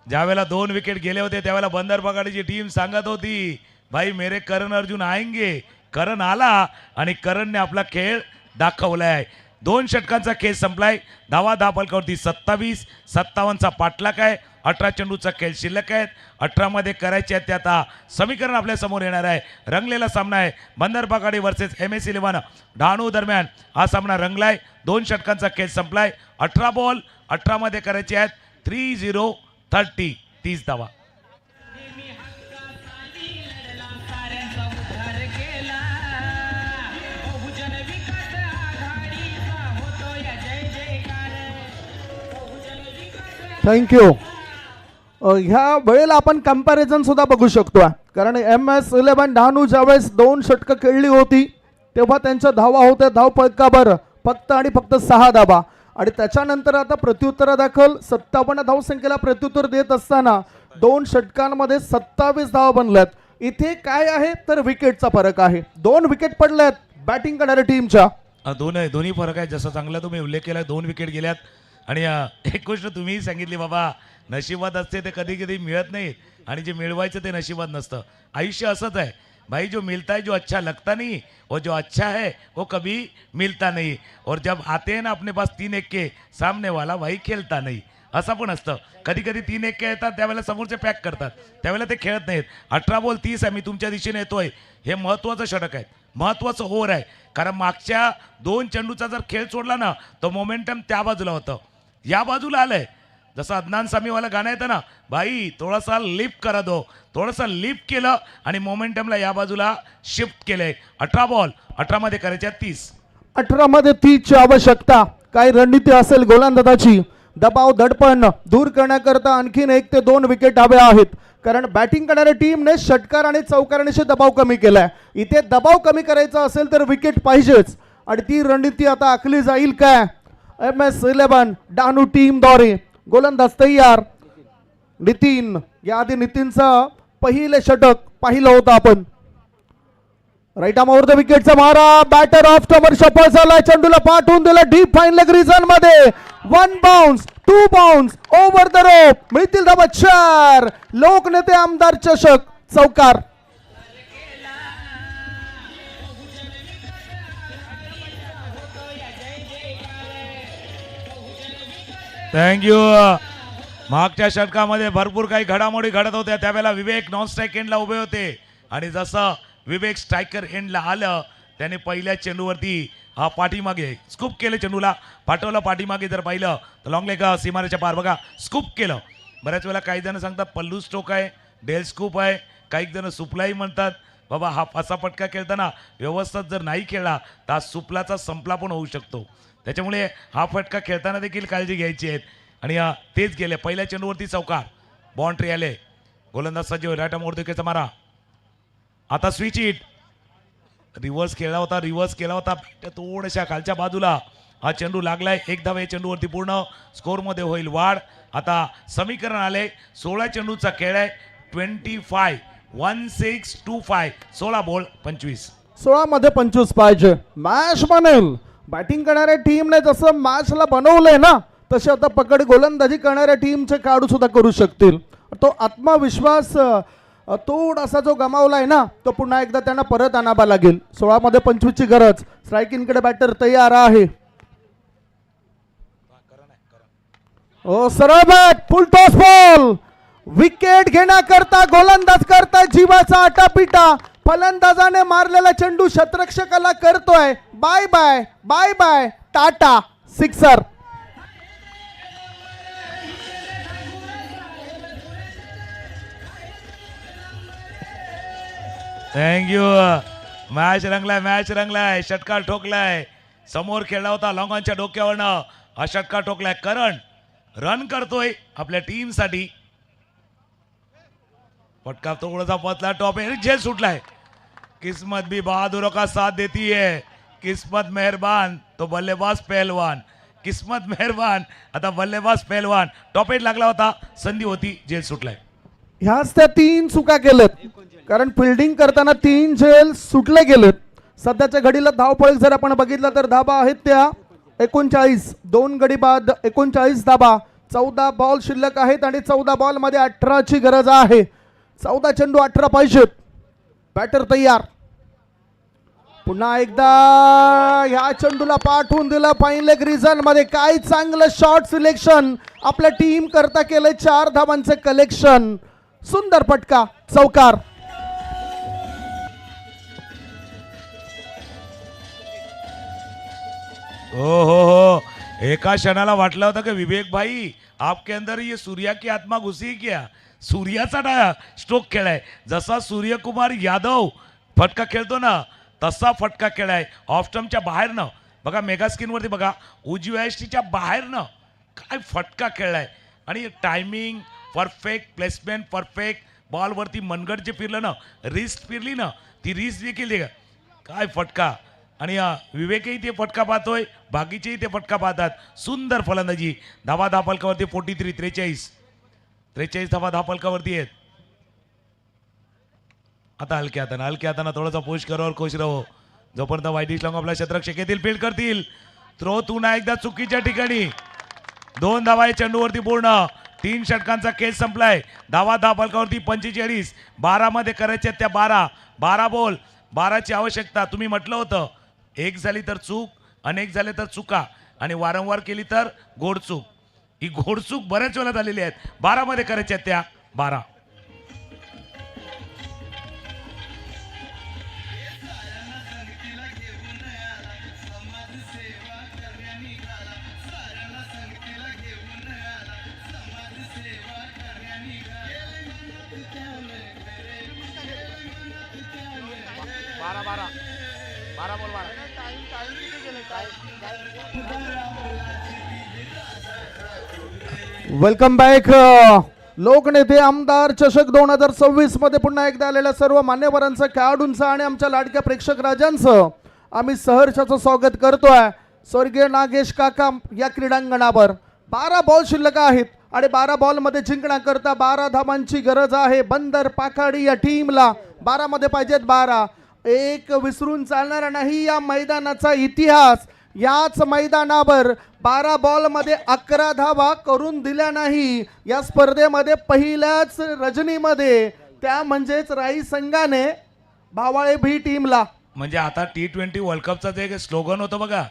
S6: ज्यावेळेला 2 विकेट गेले होते त्यावेळेला बंदर बगाडीची टीम सांगत होती, भाई मेरे करण अर्जुन आएंगे. करण आला आणि करणने आपला खेळ दाखवलाय. 2 षटकांचा खेळ संपलाय. धावा फलकावरती 27-57चा पाठलाग आहे. 18 चेंडूचा खेळ शिल्लक आहेत. 18 मध्ये करायचे आहेत ते आता समीकरण आपल्या समोर येणार आहे. रंगलेला सामना आहे. बंदर बगाडी वर्सेस MS11 डहाणू दरम्यान हा सामना रंगलाय. 2 षटकांचा खेळ संपलाय. 18 बॉल 18 मध्ये करायचे आहेत. 30 धावा.
S1: थँक्यू. ह्या वेळेला आपण कंपॅरिझन सुद्धा बघू शकतो, कारण MS11 डहाणू ज्यावेळेस 2 षटकं खेळली होती तेव्हा त्यांच्या धावा होत्या धाव फलकावर फक्त आणि फक्त 6 धावा, आणि त्याच्यानंतर आता प्रत्युत्तरादाखल 57 धावसंख्येला प्रत्युत्तर देत असताना 2 षटकांमध्ये 27 धावा बनल्यात. इथे काय आहे तर विकेटचा फरक आहे. 2 विकेट पडल्यात बॅटिंग करणाऱ्या टीमच्या.
S6: दोन्ही फरक आहे. जसं चांगला तुम्ही उल्लेख केला, 2 विकेट गेल्यात. आणि एक गोष्ट तुम्ही सांगितली, बाबा नशिबात असते ते कधी कधी मिळत नाहीत, आणि जे मिळवायचं ते नशिबात नसतं. आयुष्य असंच आहे. भाई जो मिलता है जो अच्छा लगता नहीं और जो अच्छा है वो कभी मिलता नहीं, और जब आते हैं ना अपने पास 3-1 के सामने वाला भाई खेळता नाही, असं पण असतं. कधी कधी 3-1 के येतात त्यावेळेला समोरचे पॅक करतात, त्यावेळेला ते खेळत नाहीत. 18 बॉल 30 आहे, मी तुमच्या दिशेने येतोय, हे महत्त्वाचं षटक आहे, महत्त्वाचं ओव्हर आहे. कारण मागच्या 2 चेंडूचा जर खेळ सोडला ना तो मोमेंटम त्या बाजूला होतं, या बाजूला आलंय. जसं अदनान सामीवाला गाणं येतं ना, भाई थोडासा लिफ्ट करा दो, थोडंसं लिफ्ट केलं आणि मोमेंटमला या बाजूला शिफ्ट केलंय. 18 बॉल 18 मध्ये करायच्या 30.
S1: 18 मध्ये 30 ची आवश्यकता. काय रणनीती असेल गोलंदाजाची, दबाव दडपण दूर करण्याकरता आणखीन 1 ते 2 विकेट हव्या आहेत. कारण बॅटिंग करणाऱ्या टीमने षटकार आणि चौकारणीशी दबाव कमी केलाय. इथे दबाव कमी करायचा असेल तर विकेट पाहिजेच, आणि ती रणनीती आता आखली जाईल काय? MS11 डहाणू टीमद्वारे. गोलंदाज तयार. नितीन, याआधी नितीनचं पहिले षटक पाहिलं होतं आपण. राईट आर्मवर द विकेटचा मारा. बॅटर ऑफ कव्हर सफल झाला. चेंडूला पाठवून दिला डीप फाईन लेग रिजन मध्ये. 1 bounce 2 bounce over the rope. मिळतील धावा 4. लोकनेते आमदार चषक चौकार.
S6: थँक्यू. मागच्या षटकामध्ये भरपूर काही घडामोडी घडत होत्या, त्यावेळेला विवेक नॉन स्ट्राईक एंडला उभे होते, आणि जसं विवेक स्ट्रायकर एंडला आलं त्याने पहिल्या चेंडूवरती हा पाठीमागे स्कूप केलं, चेंडूला पाठवलं पाठीमागे. जर पाहिलं तर लॉंग लेग सीमारेच्या पार बघा स्कूप केलं. बऱ्याच वेळेला काही जण सांगतात पल्लू स्ट्रोक आहे, डेल स्कूप आहे, काही जण सुपलाही म्हणतात. बाबा हा असा फटका खेळताना व्यवस्थित जर नाही खेळला तर सुपलाचा संपला पण होऊ शकतो, त्याच्यामुळे हा फटका खेळताना देखील काळजी घ्यायची आहे. आणि तेच गेले. पहिल्या चेंडूवरती चौकार, बाउंड्री आले. गोलंदाज सजीव राईट आर्म विकेटचा मारा. आता स्विच इट, रिव्हर्स खेळला होता, रिव्हर्स केला होता थोड्याशा खालच्या बाजूला. हा चेंडू लागलाय. 1 धाव या चेंडूवरती पूर्ण. स्कोरमध्ये होईल वाढ. आता समीकरण आले. 16 चेंडूचा खेळ आहे. 25 1625 16 बॉल 25.
S1: 16 मध्ये 25 पाहिजे. मॅच बनेल. बॅटिंग करणाऱ्या टीमने जसं मॅचला बनवलंय ना तसे आता पकड गोलंदाजी करणाऱ्या टीमचे खेळाडू सुद्धा करू शकतील. तो आत्मविश्वास थोडासा जो गमावलाय ना तो पुन्हा एकदा त्यांना परत आणावा लागेल. 16 मध्ये 25 ची गरज. स्ट्रायकिंगकडे बॅटर तयार आहे. ओ सरळ बॅट, फुल टॉस बॉल. विकेट घेण्याकरता गोलंदाज करताय जीवाचा आटापिटा. फलंदाजाने मारलेला चेंडू शतरक्षकाला करतोय bye bye bye bye tata. Sixer.
S6: Thank you. Match रंगलाय, मॅच रंगलाय. षटकार ठोकलाय. समोर खेळला होता लॉंगॉनच्या डोक्यावरनं, हा षटकार ठोकलाय. करण रन करतोय आपल्या टीमसाठी. फटका थोडासा पतला, टॉप झेल सुटलाय. किस्मत भी बहादुरों का साथ देती है. किस्मत मेहरबान तो बल्लेबाज पहलवान. किस्मत मेहरबान आता बल्लेबाज पहलवान. टॉप एट लागला होता, संधी होती, झेल सुटलाय.
S1: ह्याच त्या 3 चुका केल्यात. कारण फिल्डिंग करताना 3 झेल सुटले गेलेत. सध्याच्या घडीला धावफलक जर आपण बघितलं तर धाबा आहेत त्या 39. 2 गडी बाद 39 धाबा. 14 बॉल शिल्लक आहेत आणि 14 बॉल मध्ये 18 ची गरज आहे. 14 चेंडू 18 पाहिजेत. बॅटर तयार. पुन्हा एकदा ह्या चेंडूला पाठवून दिलं फाईन लेग रिजन मध्ये. काय चांगलं शॉट सिलेक्शन आपल्या टीम करता केलंय. 4 धावांचे कलेक्शन. सुंदर फटका, चौकार.
S6: हो. एका क्षणाला वाटलं होतं की विवेक भाई आपके अंदर ये सूर्या की आत्मा घुसी क्या. सूर्याचा स्ट्रोक खेळाय. जसा सूर्यकुमार यादव फटका खेळतो ना तसा फटका खेळाय. ऑफ स्टंपच्या बाहेरनं बघा, मेगा स्क्रीनवरती बघा, उजव्या एसटीच्या बाहेरनं काय फटका खेळलाय. आणि टायमिंग परफेक्ट, प्लेसमेंट परफेक्ट. बॉलवरती मनगट जे फिरलं ना, रिस्ट फिरली ना, ती रिस्ट देखील दे काय फटका. आणि विवेकही ते फटका पाहतोय, बाकीचेही ते फटका पाहतात. सुंदर फलंदाजी. धावा धापलकावरती 43 43 धावा धापलकावरती आहेत. आता हलक्या हाताना थोडासा पुश करो, खुश रहो. जोपर्यंत वाईडिश लॉंग आपल्या क्षेत्ररक्षक येतील, फील्ड करतील. थ्रो पुन्हा एकदा चुकीच्या ठिकाणी. 2 धावा चेंडूवरती पूर्ण. 3 षटकांचा खेळ संपलाय. धावा फलकावरती 45. 12 मध्ये करायच्या त्या 12 बॉल 12ची आवश्यकता. तुम्ही म्हटलं होतं एक झाली तर चूक, अनेक झाले तर चुका आणि वारंवार केली तर घोडचूक. ही घोडचूक बऱ्याच वेळा झालेली आहेत. 12 मध्ये करायच्या त्या 12.
S1: Welcome back. लोकनेते आमदार चषक 2026 मध्ये पुन्हा एकदा आलेल्या सर्व मान्यवरांचं, खेळाडूंचं आणि आमच्या लाडक्या प्रेक्षक राजांचं आम्ही सहर्षाचं स्वागत करतोय. स्वर्गीय नागेश काका या क्रीडांगणावर 12 बॉल शिल्लक आहेत आणि 12 बॉलमध्ये जिंकण्याकरता 12 धावांची गरज आहे बंदर पाखाडी या टीमला. 12 मध्ये पाहिजेत 12. एक विसरून चालणार नाही या मैदानाचा इतिहास. याच मैदानावर 12 बॉलमध्ये 11 धावा करून दिल्या नाही या स्पर्धेमध्ये पहिल्याच रजनीमध्ये, त्या म्हणजेच राई संघाने भावाळे भी टीमला.
S6: म्हणजे आता T20 वर्ल्ड कपचा जे स्लोगन होतं बघा,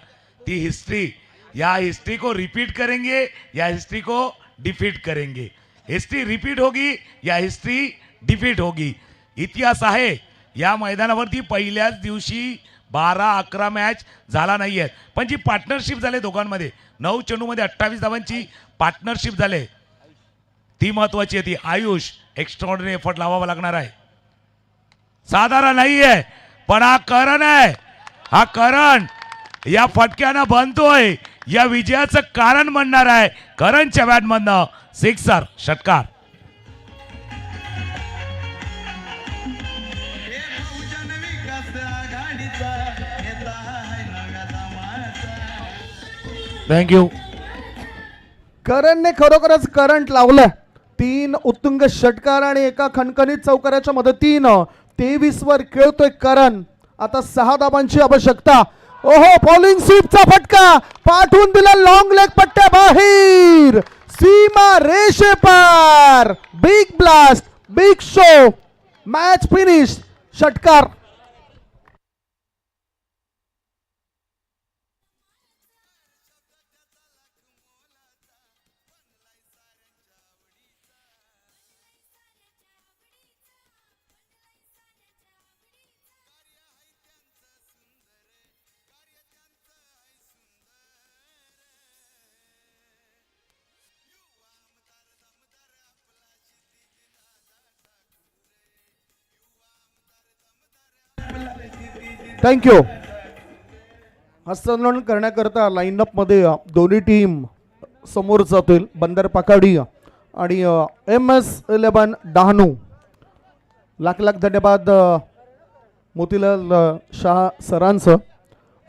S6: ती हिस्ट्री, या हिस्ट्री को रिपीट करेंगे या हिस्ट्री को डिफीट करेंगे. हिस्ट्री रिपीट होगी या हिस्ट्री डिफीट होगी. इतिहास आहे. या मैदानावरती पहिल्याच दिवशी 12-11 मॅच झाला नाही आहेत, पण जी पार्टनरशिप झाले दोघांमध्ये 9 चेंडूमध्ये 28 धावांची पार्टनरशिप झाले, ती महत्वाची आहे. ती आयुष एक्स्ट्राऑर्डिनरी एफर्ट लावावा लागणार आहे. साधारण नाही आहे, पण हा करण आहे. हा करण या फटक्यानं बनतोय, या विजयाचं कारण म्हणणार आहे. करणच्या बॅटमधनं 6 षटकार.
S3: थँक्यू.
S1: करणने खरोखरच करंट लावलं. 3 उत्तुंग षटकार आणि एका खणखणीत चौकाराच्या मदतीनं 23 वर खेळतोय करण. आता 6 धावांची आवश्यकता. ओहो, बॉलिंग स्वीपचा फटका पाठवून दिला लॉंग लेग पट्ट्या बाहेर, सीमा रेषे पार. Big blast, big show, match finish. षटकार. थँक्यू. हस्तांतरण करण्याकरता लाईनअप मध्ये दोन्ही टीम समोर जातील. बंदर पाखाडी आणि MS11 डहाणू. लाख लाख धन्यवाद मोतीलाल शाह सरांचं.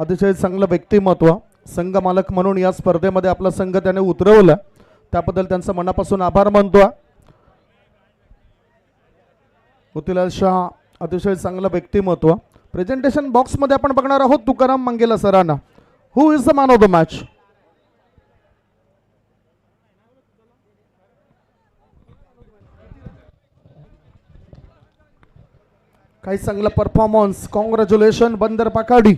S1: अतिशय चांगलं व्यक्तिमत्व. संघ मालक म्हणून या स्पर्धेमध्ये आपला संघ त्याने उतरवला, त्याबद्दल त्यांचं मनापासून आभार मानतो. मोतीलाल शाह अतिशय चांगलं व्यक्तिमत्व. प्रेझेंटेशन बॉक्समध्ये आपण बघणार आहोत तुकाराम मंगेला सरांना. Who is the man of the match? काही चांगला परफॉर्मन्स. कॉंग्रॅच्युलेशन बंदर पाखाडी.